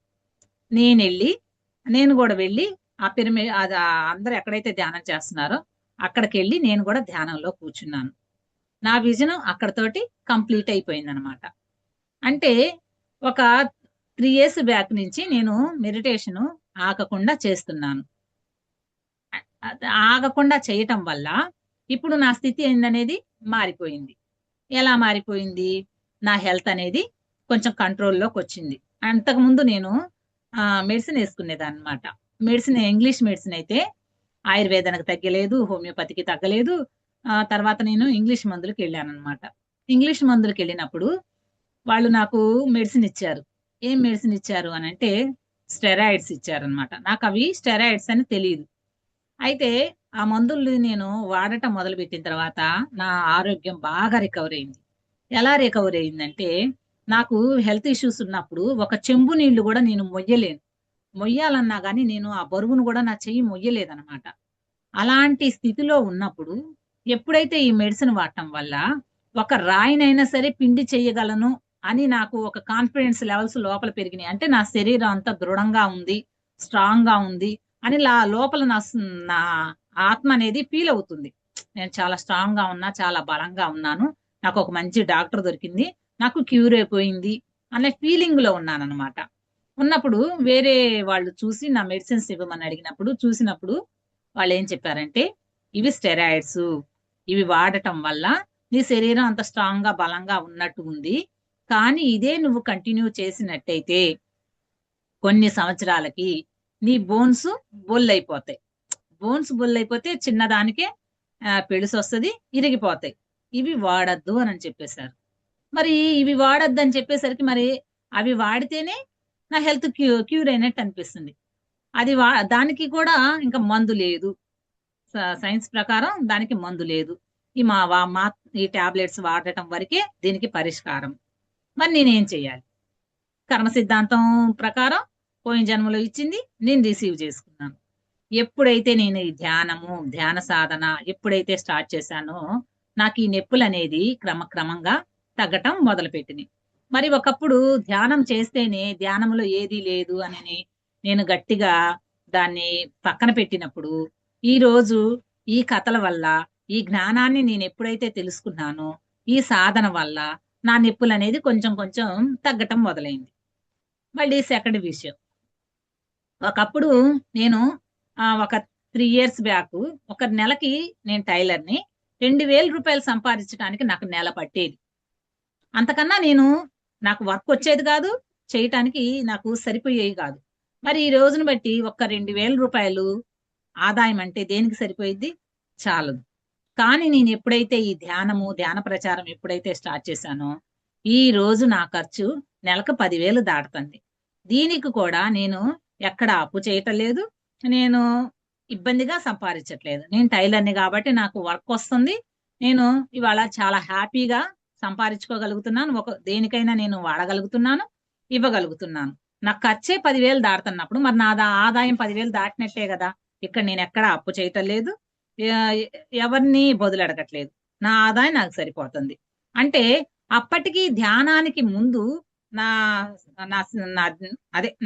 నేను కూడా వెళ్ళి ఆ పిరమిడ్ అందరు ఎక్కడైతే ధ్యానం చేస్తున్నారో అక్కడికి వెళ్ళి నేను కూడా ధ్యానంలో కూర్చున్నాను. నా విజన్ అక్కడతోటి కంప్లీట్ అయిపోయింది అనమాట. అంటే ఒక 3 years బ్యాక్ నుంచి నేను మెడిటేషన్ ఆగకుండా చేస్తున్నాను. ఆగకుండా చేయటం వల్ల ఇప్పుడు నా స్థితి ఏందనేది మారిపోయింది. ఎలా మారిపోయింది? నా హెల్త్ అనేది కొంచెం కంట్రోల్లోకి వచ్చింది. అంతకుముందు నేను మెడిసిన్ వేసుకునేదాన్ని అనమాట. మెడిసిన్, ఇంగ్లీష్ మెడిసిన్ అయితే ఆయుర్వేదానికి తగ్గలేదు, హోమియోపతికి తగ్గలేదు. తర్వాత నేను ఇంగ్లీష్ మందులకు వెళ్ళాను అనమాట. ఇంగ్లీష్ మందులకు వెళ్ళినప్పుడు వాళ్ళు నాకు మెడిసిన్ ఇచ్చారు. ఏం మెడిసిన్ ఇచ్చారు అని అంటే స్టెరాయిడ్స్ ఇచ్చారనమాట. నాకు అవి స్టెరాయిడ్స్ అని తెలియదు. అయితే ఆ మందులు నేను వాడటం మొదలుపెట్టిన తర్వాత నా ఆరోగ్యం బాగా రికవర్ అయింది. ఎలా రికవర్ అయిందంటే, నాకు హెల్త్ ఇష్యూస్ ఉన్నప్పుడు ఒక చెంబు నీళ్లు కూడా నేను మొయ్యాలన్నా కానీ నేను ఆ బరువును కూడా నా చెయ్యి మొయ్యలేదనమాట. అలాంటి స్థితిలో ఉన్నప్పుడు ఎప్పుడైతే ఈ మెడిసిన్ వాడటం వల్ల ఒక రాయినైనా సరే పిండి చెయ్యగలను అని నాకు ఒక కాన్ఫిడెన్స్ లెవెల్స్ లోపల పెరిగినాయి. అంటే నా శరీరం అంతా దృఢంగా ఉంది, స్ట్రాంగ్ గా ఉంది అని లోపల నా ఆత్మ అనేది ఫీల్ అవుతుంది. నేను చాలా స్ట్రాంగ్ గా ఉన్నా, చాలా బలంగా ఉన్నాను, నాకు ఒక మంచి డాక్టర్ దొరికింది, నాకు క్యూర్ అయిపోయింది అనే ఫీలింగ్ లో ఉన్నాను అనమాట. ఉన్నప్పుడు వేరే వాళ్ళు చూసి నా మెడిసిన్స్ ఇవ్వమని చూసినప్పుడు వాళ్ళు ఏం చెప్పారంటే, ఇవి స్టెరాయిడ్స్, ఇవి వాడటం వల్ల నీ శరీరం అంత స్ట్రాంగ్ గా బలంగా ఉన్నట్టు ఉంది, కానీ ఇదే నువ్వు కంటిన్యూ చేసినట్టయితే కొన్ని సంవత్సరాలకి నీ బోన్స్ బొల్లైపోతాయి. బోన్స్ బొల్లైపోతే చిన్నదానికే పెళుసు వస్తుంది, ఇరిగిపోతాయి. ఇవి వాడద్దు అని చెప్పేశారు. మరి ఇవి వాడద్దు అని చెప్పేసరికి మరి అవి వాడితేనే నా హెల్త్ క్యూర్ అయినట్టు అనిపిస్తుంది. అది దానికి కూడా ఇంకా మందు లేదు. సైన్స్ ప్రకారం దానికి మందు లేదు. ఈ టాబ్లెట్స్ వాడటం వరకే దీనికి పరిష్కారం. మరి నేనేం చేయాలి? కర్మ సిద్ధాంతం ప్రకారం పోయిన జన్మలో ఇచ్చింది నేను రిసీవ్ చేసుకున్నాను. ఎప్పుడైతే నేను ఈ ధ్యాన సాధన ఎప్పుడైతే స్టార్ట్ చేశానో నాకు ఈ నొప్పులు అనేది క్రమక్రమంగా తగ్గటం మొదలుపెట్టింది. మరి ఒకప్పుడు ధ్యానం చేస్తేనే ధ్యానంలో ఏదీ లేదు అని నేను గట్టిగా దాన్ని పక్కన పెట్టినప్పుడు, ఈ రోజు ఈ కథల వల్ల, ఈ జ్ఞానాన్ని నేను ఎప్పుడైతే తెలుసుకున్నానో ఈ సాధన వల్ల నా నొప్పులు అనేది కొంచెం కొంచెం తగ్గటం మొదలైంది. మళ్ళీ సెకండ్ విషయం, ఒకప్పుడు నేను ఒక 3 years బ్యాక్ ఒక నెలకి నేను టైలర్ని 2000 రూపాయలు సంపాదించడానికి నాకు నెల పట్టేది. అంతకన్నా నాకు వర్క్ వచ్చేది కాదు, చేయటానికి నాకు సరిపోయేవి కాదు. మరి ఈ రోజును బట్టి ఒక్క 2000 రూపాయలు ఆదాయం అంటే దేనికి సరిపోయిద్ది? చాలదు. కానీ నేను ఎప్పుడైతే ఈ ధ్యాన ప్రచారం ఎప్పుడైతే స్టార్ట్ చేశానో ఈ రోజు నా ఖర్చు నెలకు 10,000 దాటుతుంది. దీనికి కూడా నేను ఎక్కడ అప్పు చేయటం లేదు, నేను ఇబ్బందిగా సంపాదించట్లేదు. నేను టైలర్ని కాబట్టి నాకు వర్క్ వస్తుంది. నేను ఇవాళ చాలా హ్యాపీగా సంపాదించుకోగలుగుతున్నాను. దేనికైనా నేను వాడగలుగుతున్నాను, ఇవ్వగలుగుతున్నాను. నా ఖర్చే 10,000 దాటుతున్నప్పుడు మరి నా ఆదాయం 10,000 దాటినట్టే కదా. ఇక్కడ నేను ఎక్కడ అప్పు చేయటం లేదు, ఎవరిని బదులడగట్లేదు. నా ఆదాయం నాకు సరిపోతుంది. అంటే అప్పటికి ధ్యానానికి ముందు నా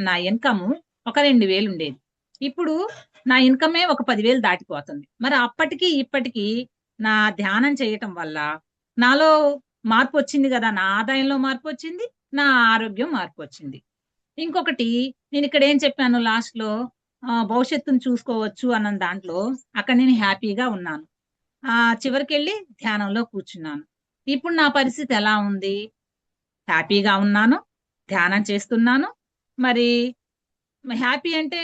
నా ఇన్కమ్ ఒక 2,000 ఉండేది. ఇప్పుడు నా ఇన్కమే ఒక 10,000 దాటిపోతుంది. మరి అప్పటికి ఇప్పటికి నా ధ్యానం చేయటం వల్ల నాలో మార్పు వచ్చింది కదా. నా ఆదాయంలో మార్పు వచ్చింది, నా ఆరోగ్యం మార్పు వచ్చింది. ఇంకొకటి, నేను ఇక్కడ ఏం చెప్పాను లాస్ట్ లో, భవిష్యత్తును చూసుకోవచ్చు అన్న దాంట్లో అక్కడ నేను హ్యాపీగా ఉన్నాను. చివరికి వెళ్ళి ధ్యానంలో కూర్చున్నాను. ఇప్పుడు నా పరిస్థితి ఎలా ఉంది? హ్యాపీగా ఉన్నాను, ధ్యానం చేస్తున్నాను. మరి హ్యాపీ అంటే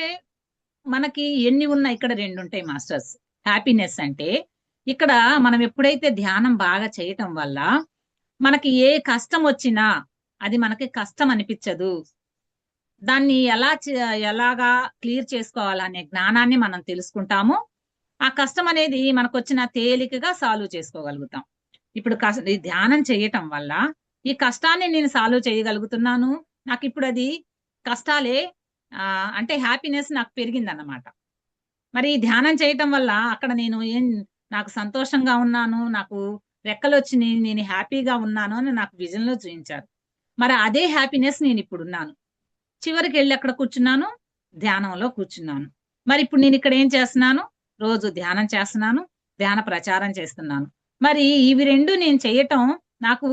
మనకి ఎన్ని ఉన్నా ఇక్కడ 2 ఉంటాయి మాస్టర్స్. హ్యాపీనెస్ అంటే ఇక్కడ మనం ఎప్పుడైతే ధ్యానం బాగా చేయటం వల్ల మనకి ఏ కష్టం వచ్చినా అది మనకి కష్టం అనిపించదు. దాన్ని ఎలాగా క్లియర్ చేసుకోవాలనే జ్ఞానాన్ని మనం తెలుసుకుంటాము. ఆ కష్టం అనేది మనకు వచ్చిన తేలికగా సాల్వ్ చేసుకోగలుగుతాం. ఇప్పుడు ఈ ధ్యానం చేయటం వల్ల ఈ కష్టాన్ని నేను సాల్వ్ చేయగలుగుతున్నాను. నాకు ఇప్పుడు అది కష్టాలే అంటే హ్యాపీనెస్ నాకు పెరిగిందన్నమాట. మరి ధ్యానం చేయటం వల్ల అక్కడ నాకు సంతోషంగా ఉన్నాను, నాకు రెక్కలు వచ్చినాయి, నేను హ్యాపీగా ఉన్నాను అని నాకు విజన్ లో చూపించారు. మరి అదే హ్యాపీనెస్ నేను ఇప్పుడు ఉన్నాను. చివరికి వెళ్ళి అక్కడ కూర్చున్నాను, ధ్యానంలో కూర్చున్నాను. మరి ఇప్పుడు నేను ఇక్కడ ఏం చేస్తున్నాను? రోజు ధ్యానం చేస్తున్నాను, ధ్యాన ప్రచారం చేస్తున్నాను. మరి ఇవి 2 నేను చేయటం నాకు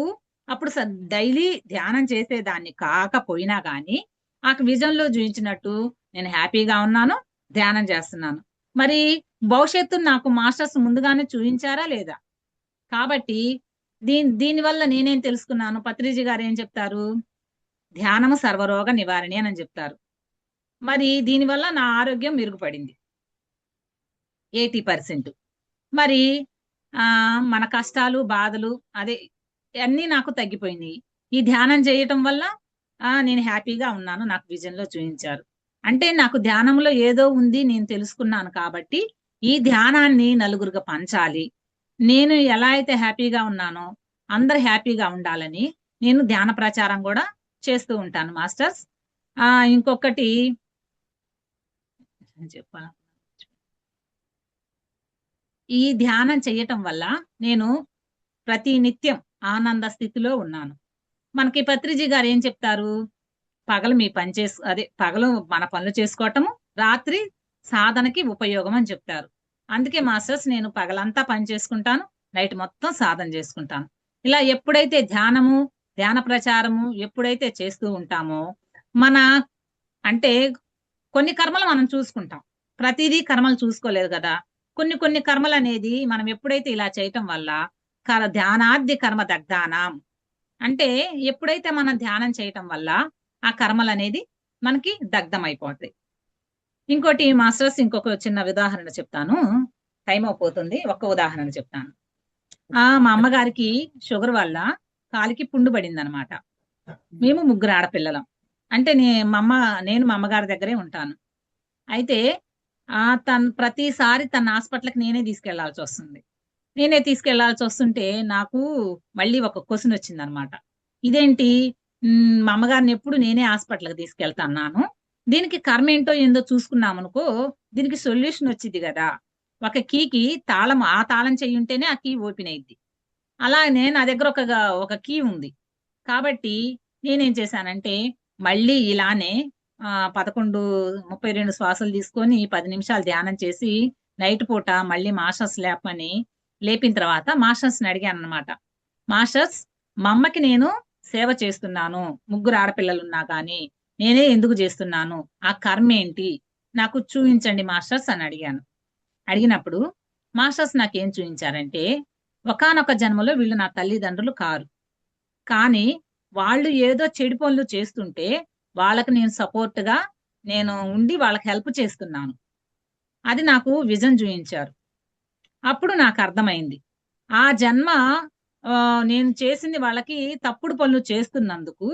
అప్పుడు డైలీ ధ్యానం చేసేదాన్ని కాకపోయినా గానీ ఆ విజన్ లో చూపించినట్టు నేను హ్యాపీగా ఉన్నాను, ధ్యానం చేస్తున్నాను. మరి భవిష్యత్తు నాకు మాస్టర్స్ ముందుగానే చూపించారా లేదా? కాబట్టి దీనివల్ల నేనేం తెలుసుకున్నాను? పత్రిజీ గారు ఏం చెప్తారు? ధ్యానము సర్వరోగ నివారణి అని చెప్తారు. మరి దీనివల్ల నా ఆరోగ్యం మెరుగుపడింది 80%. మరి మన కష్టాలు బాధలు అన్నీ నాకు తగ్గిపోయినాయి. ఈ ధ్యానం చేయటం వల్ల నేను హ్యాపీగా ఉన్నాను, నాకు విజన్ లో చూపించారు. అంటే నాకు ధ్యానంలో ఏదో ఉంది నేను తెలుసుకున్నాను. కాబట్టి ఈ ధ్యానాన్ని నలుగురుగా పంచాలి. నేను ఎలా అయితే హ్యాపీగా ఉన్నానో అందరు హ్యాపీగా ఉండాలని నేను ధ్యాన ప్రచారం కూడా చేస్తూ ఉంటాను మాస్టర్స్. ఇంకొకటి చెప్పాల, ఈ ధ్యానం చేయటం వల్ల నేను ప్రతి నిత్యం ఆనంద స్థితిలో ఉన్నాను. మనకి పత్రిజీ గారు ఏం చెప్తారు? పగలు పగలు మన పనులు చేసుకోవటము, రాత్రి సాధనకి ఉపయోగం అని చెప్తారు. అందుకే మాస్టర్స్ నేను పగలంతా పని చేసుకుంటాను, నైట్ మొత్తం సాధన చేసుకుంటాను. ఇలా ఎప్పుడైతే ధ్యాన ప్రచారము ఎప్పుడైతే చేస్తూ ఉంటామో అంటే కొన్ని కర్మలు మనం చూసుకుంటాం, ప్రతిదీ కర్మలు చూసుకోలేదు కదా. కొన్ని కర్మలు అనేది మనం ఎప్పుడైతే ఇలా చేయటం వల్ల ధ్యానాద్య కర్మ దగ్ధానం అంటే ఎప్పుడైతే మనం ధ్యానం చేయటం వల్ల ఆ కర్మలు అనేది మనకి దగ్ధం అయిపోతాయి. ఇంకోటి మాస్టర్స్, ఇంకొక చిన్న ఉదాహరణ చెప్తాను, టైం అయిపోతుంది. ఒక్క ఉదాహరణ చెప్తాను. మా అమ్మగారికి షుగర్ వల్ల కాలికి పుండు పడింది అనమాట. మేము 3 ఆడపిల్లలం. అంటే నేను మా అమ్మగారి దగ్గరే ఉంటాను. అయితే ప్రతిసారి తన హాస్పిటల్కి నేనే తీసుకెళ్లాల్సి వస్తుంది. నేనే తీసుకెళ్లాల్సి వస్తుంటే నాకు మళ్ళీ ఒక క్వశ్చన్ వచ్చింది అనమాట. ఇదేంటి, మా అమ్మగారిని ఎప్పుడు నేనే హాస్పిటల్కి తీసుకెళ్తాను, దీనికి కర్మ ఏంటో ఏందో చూసుకున్నాం అనుకో, దీనికి సొల్యూషన్ వచ్చింది కదా. ఒక కీకి తాళం, ఆ తాళం చెయ్యి ఉంటేనే ఆ కీ ఓపెన్ అయింది. అలానే నా దగ్గర ఒక కీ ఉంది. కాబట్టి నేనేం చేశానంటే మళ్ళీ ఇలానే 11-32 శ్వాసలు తీసుకొని 10 నిమిషాలు ధ్యానం చేసి నైట్ పూట మళ్ళీ మాస్టర్స్ లేపమని లేపిన తర్వాత మాస్టర్స్ని అడిగాను అనమాట. మాస్టర్స్, మా అమ్మకి నేను సేవ చేస్తున్నాను, 3 ఆడపిల్లలు ఉన్నా కానీ నేనే ఎందుకు చేస్తున్నాను, ఆ కర్మ ఏంటి నాకు చూపించండి మాస్టర్స్ అని అడిగాను. అడిగినప్పుడు మాస్టర్స్ నాకేం చూపించారంటే, ఒకానొక జన్మలో వీళ్ళు నా తల్లిదండ్రులు కారు, కానీ వాళ్ళు ఏదో చెడు పనులు చేస్తుంటే వాళ్ళకి నేను సపోర్ట్ గా నేను ఉండి వాళ్ళకి హెల్ప్ చేస్తున్నాను. అది నాకు విజన్ చూపించారు. అప్పుడు నాకు అర్థమైంది, ఆ జన్మ నేను చేసింది వాళ్ళకి తప్పుడు పనులు చేస్తున్నందుకు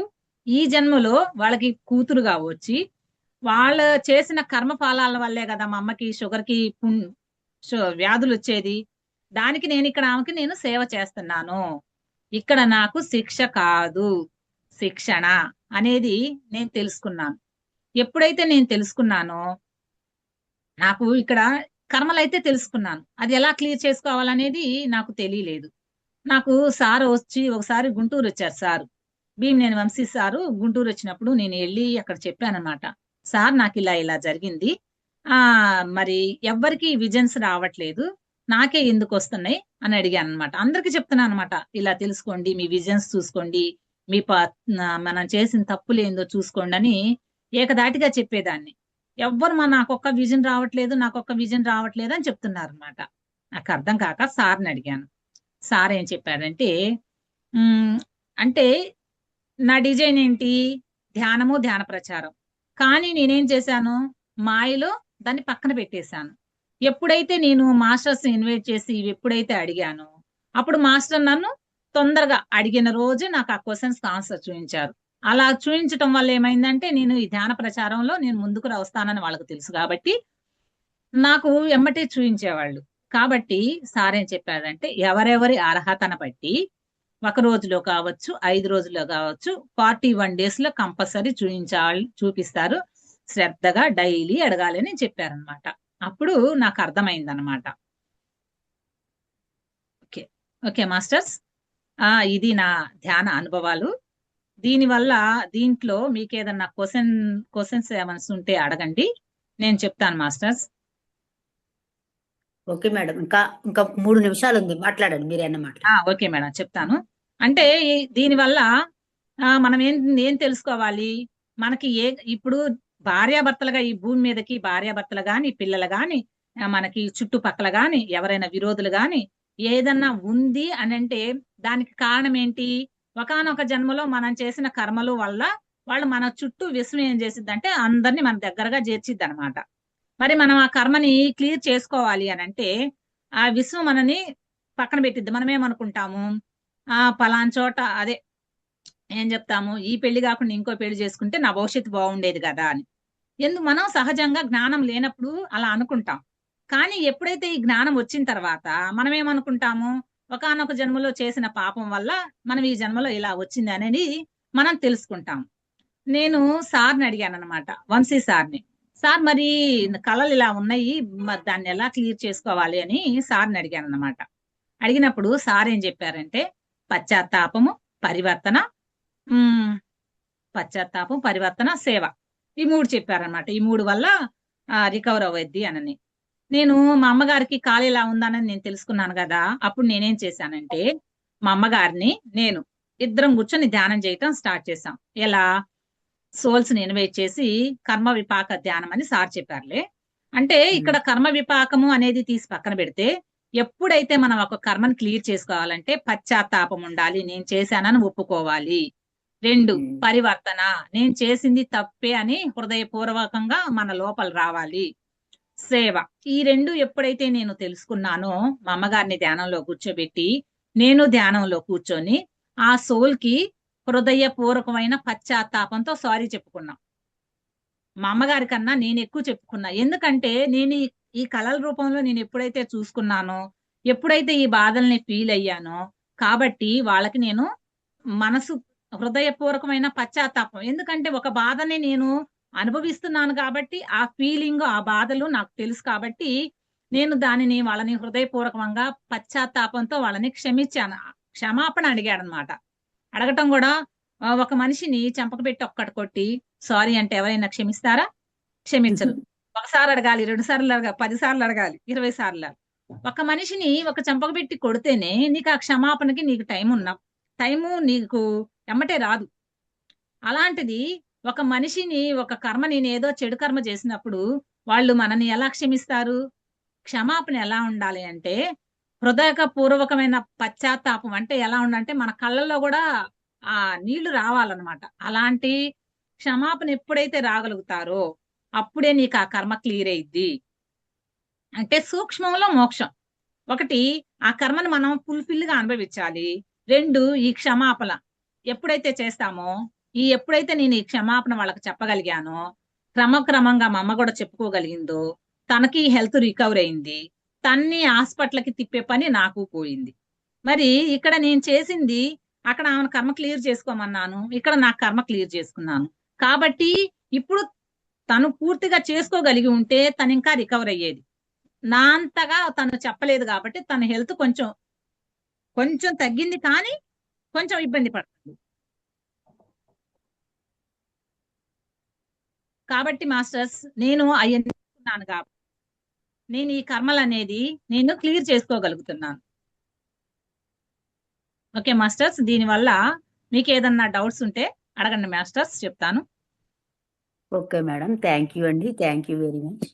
ఈ జన్మలో వాళ్ళకి కూతురుగా వచ్చి వాళ్ళ చేసిన కర్మ ఫలాల వల్లే కదా మా అమ్మకి షుగర్కి వ్యాధులు వచ్చేది. దానికి నేను ఇక్కడ ఆమెకి నేను సేవ చేస్తున్నాను. ఇక్కడ నాకు శిక్ష కాదు, శిక్షణ అనేది నేను తెలుసుకున్నాను. ఎప్పుడైతే నేను తెలుసుకున్నానో నాకు ఇక్కడ కర్మలైతే తెలుసుకున్నాను, అది ఎలా క్లియర్ చేసుకోవాలనేది నాకు తెలియలేదు. నాకు సార్ వచ్చి ఒకసారి గుంటూరు వచ్చారు, సార్ భీమనేని వంశీ సారు గుంటూరు వచ్చినప్పుడు నేను వెళ్ళి అక్కడ చెప్పానమాట. సార్ నాకు ఇలా ఇలా జరిగింది, మరి ఎవ్వరికి విజన్స్ రావట్లేదు, నాకే ఎందుకు వస్తున్నాయి అని అడిగాను అనమాట. అందరికి చెప్తున్నాను అనమాట, ఇలా తెలుసుకోండి, మీ విజన్స్ చూసుకోండి, మీ మనం చేసిన తప్పులు ఏందో చూసుకోండి అని ఏకదాటిగా చెప్పేదాన్ని. ఎవ్వరు నాకొక్క విజన్ రావట్లేదు, నాకొక్క విజన్ రావట్లేదు అని చెప్తున్నారు అనమాట. నాకు అర్థం కాక సార్ని అడిగాను. సార్ ఏం చెప్పారంటే, అంటే నా డిజైన్ ఏంటి, ధ్యానము, ధ్యాన ప్రచారం, కానీ నేనేం చేశాను, మాయలో దాన్ని పక్కన పెట్టేశాను. ఎప్పుడైతే నేను మాస్టర్స్ ఇన్వైట్ చేసి ఎప్పుడైతే అడిగానో అప్పుడు మాస్టర్ నన్ను తొందరగా అడిగిన రోజు నాకు ఆ క్వశ్చన్స్ ఆన్సర్ చూపించారు. అలా చూపించటం వల్ల ఏమైందంటే నేను ఈ ధ్యాన ప్రచారంలో నేను ముందుకు వస్తానని వాళ్ళకి తెలుసు కాబట్టి నాకు ఎమ్మటే చూపించేవాళ్ళు. కాబట్టి సార్ ఏం చెప్పారంటే, ఎవరెవరి అర్హతను బట్టి 1 రోజులో కావచ్చు, 5 రోజుల్లో కావచ్చు, 41 days లో కంపల్సరీ చూపిస్తారు, శ్రద్ధగా డైలీ అడగాలి అని చెప్పారనమాట. అప్పుడు నాకు అర్థమైంది అనమాట. ఓకే ఓకే మాస్టర్స్, ఇది నా ధ్యాన అనుభవాలు. దీనివల్ల దీంట్లో మీకు ఏదన్నా క్వశ్చన్స్ ఏమైనా ఉంటే అడగండి, నేను చెప్తాను మాస్టర్స్. ఓకే మేడం, ఇంకా 3 నిమిషాలు ఉంది, మాట్లాడండి మీరు అన్నమాట. ఓకే మేడం, చెప్తాను. అంటే దీనివల్ల మనం ఏం తెలుసుకోవాలి, మనకి ఇప్పుడు భార్యాభర్తలుగా ఈ భూమి మీదకి భార్యాభర్తలు గాని, పిల్లలు గాని, మనకి చుట్టుపక్కల గాని, ఎవరైనా విరోధులు గాని ఏదన్నా ఉంది అని అంటే దానికి కారణం ఏంటి, ఒకానొక జన్మలో మనం చేసిన కర్మలు వల్ల వాళ్ళు మన చుట్టూ విశ్వం ఏం చేసిద్దంటే అందరినీ మన దగ్గరగా చేర్చిద్ది అనమాట. మరి మనం ఆ కర్మని క్లియర్ చేసుకోవాలి అని అంటే ఆ విశ్వం మనని పక్కన పెట్టిద్ది. మనం ఏమనుకుంటాము, పలానా చోట అదే ఏం చెప్తాము, ఈ పెళ్లి కాకుండా ఇంకో పెళ్లి చేసుకుంటే నా భవిష్యత్తు బాగుండేది కదా అని. మనం సహజంగా జ్ఞానం లేనప్పుడు అలా అనుకుంటాం. కానీ ఎప్పుడైతే ఈ జ్ఞానం వచ్చిన తర్వాత మనం ఏమనుకుంటాము, ఒకానొక జన్మలో చేసిన పాపం వల్ల మనం ఈ జన్మలో ఇలా వచ్చింది అనేది మనం తెలుసుకుంటాం. నేను సార్ని అడిగాను అనమాట, వంశీ సార్ని. సార్ మరి కళలు ఇలా ఉన్నాయి, మరి దాన్ని ఎలా క్లియర్ చేసుకోవాలి అని సార్ని అడిగాను అనమాట. అడిగినప్పుడు సార్ ఏం చెప్పారంటే, పశ్చాత్తాపము, పరివర్తన, సేవ, ఈ 3 చెప్పారనమాట. ఈ 3 వల్ల రికవర్ అవ్వద్ది అని. నేను మా అమ్మగారికి కాలు ఇలా ఉందని నేను తెలుసుకున్నాను కదా. అప్పుడు నేనేం చేశానంటే, మా అమ్మగారిని నేను ఇద్దరం కూర్చొని ధ్యానం చేయటం స్టార్ట్ చేశాం. ఎలా, సోల్స్ ని ఇన్వైట్ చేసి కర్మ విపాక ధ్యానం అని సార్ చెప్పారులే. అంటే ఇక్కడ కర్మ విపాకము అనేది తీసి పక్కన పెడితే, ఎప్పుడైతే మనం ఒక కర్మను క్లియర్ చేసుకోవాలంటే పశ్చాత్తాపం ఉండాలి, నేను చేశానని ఒప్పుకోవాలి. 2 పరివర్తన, నేను చేసింది తప్పే అని హృదయపూర్వకంగా మన లోపల రావాలి. సేవ, ఈ 2 ఎప్పుడైతే నేను తెలుసుకున్నానో మా అమ్మగారిని ధ్యానంలో కూర్చోబెట్టి నేను ధ్యానంలో కూర్చొని ఆ సోల్ కి హృదయపూర్వకమైన పశ్చాత్తాపంతో సారీ చెప్పుకున్నాం. మా అమ్మగారి కన్నా నేను ఎక్కువ చెప్పుకున్నా. ఎందుకంటే నేను ఈ కళల రూపంలో నేను ఎప్పుడైతే చూసుకున్నానో, ఎప్పుడైతే ఈ బాధల్ని ఫీల్ అయ్యానో, కాబట్టి వాళ్ళకి నేను మనసు హృదయపూర్వకమైన పశ్చాత్తాపం. ఎందుకంటే ఒక బాధని నేను అనుభవిస్తున్నాను కాబట్టి ఆ ఫీలింగ్, ఆ బాధలు నాకు తెలుసు కాబట్టి నేను దానిని వాళ్ళని హృదయపూర్వకంగా పశ్చాత్తాపంతో వాళ్ళని క్షమించాను. క్షమాపణ అడిగాడనమాట. అడగటం కూడా ఒక మనిషిని చెంపకు పెట్టి ఒక్కటి కొట్టి సారీ అంటే ఎవరైనా క్షమిస్తారా? క్షమించరు. ఒకసారి అడగాలి, 2 సార్లు అడగాలి, 10 సార్లు అడగాలి, 20 సార్లు అడగాలి. ఒక మనిషిని ఒక చెంపకు పెట్టి కొడితేనే నీకు ఆ క్షమాపణకి నీకు టైము నీకు ఎమ్మటే రాదు. అలాంటిది ఒక మనిషిని ఒక కర్మని ఏదో చెడు కర్మ చేసినప్పుడు వాళ్ళు మనని ఎలా క్షమిస్తారు? క్షమాపణ ఎలా ఉండాలి అంటే హృదయపూర్వకమైన పశ్చాత్తాపం. అంటే ఎలా ఉండంటే మన కళ్ళల్లో కూడా ఆ నీళ్లు రావాలన్నమాట. అలాంటి క్షమాపణ ఎప్పుడైతే రాగలుగుతారో అప్పుడే నీకు ఆ కర్మ క్లియర్ అయ్యిద్ది. అంటే సూక్ష్మంలో మోక్షం. ఒకటి, ఆ కర్మను మనం ఫుల్ఫిల్ గా అనుభవించాలి. 2, ఈ క్షమాపణ ఎప్పుడైతే చేస్తామో, ఎప్పుడైతే నేను ఈ క్షమాపణ వాళ్ళకి చెప్పగలిగానో, క్రమక్రమంగా మా అమ్మ కూడా చెప్పుకోగలిగిందో, తనకి హెల్త్ రికవర్ అయింది. తన్ని హాస్పిటల్కి తిప్పే పని నాకు పోయింది. మరి ఇక్కడ నేను చేసింది, అక్కడ ఆమెను కర్మ క్లియర్ చేసుకోమన్నాను, ఇక్కడ నా కర్మ క్లియర్ చేసుకున్నాను. కాబట్టి ఇప్పుడు తను పూర్తిగా చేసుకోగలిగి ఉంటే తను ఇంకా రికవర్ అయ్యేది. నా అంతగా తను చెప్పలేదు కాబట్టి తన హెల్త్ కొంచెం తగ్గింది, కానీ కొంచెం ఇబ్బంది పడుతుంది. కాబట్టి మాస్టర్స్ నేను అవన్నీ కాబట్టి నేను ఈ కర్మలు అనేది నేను క్లియర్ చేసుకోగలుగుతున్నాను. ఓకే మాస్టర్స్, దీనివల్ల మీకు ఏదన్నా డౌట్స్ ఉంటే అడగండి మాస్టర్స్, చెప్తాను. ఓకే మేడం, థ్యాంక్ యూ అండి, థ్యాంక్ యూ వెరీ మచ్.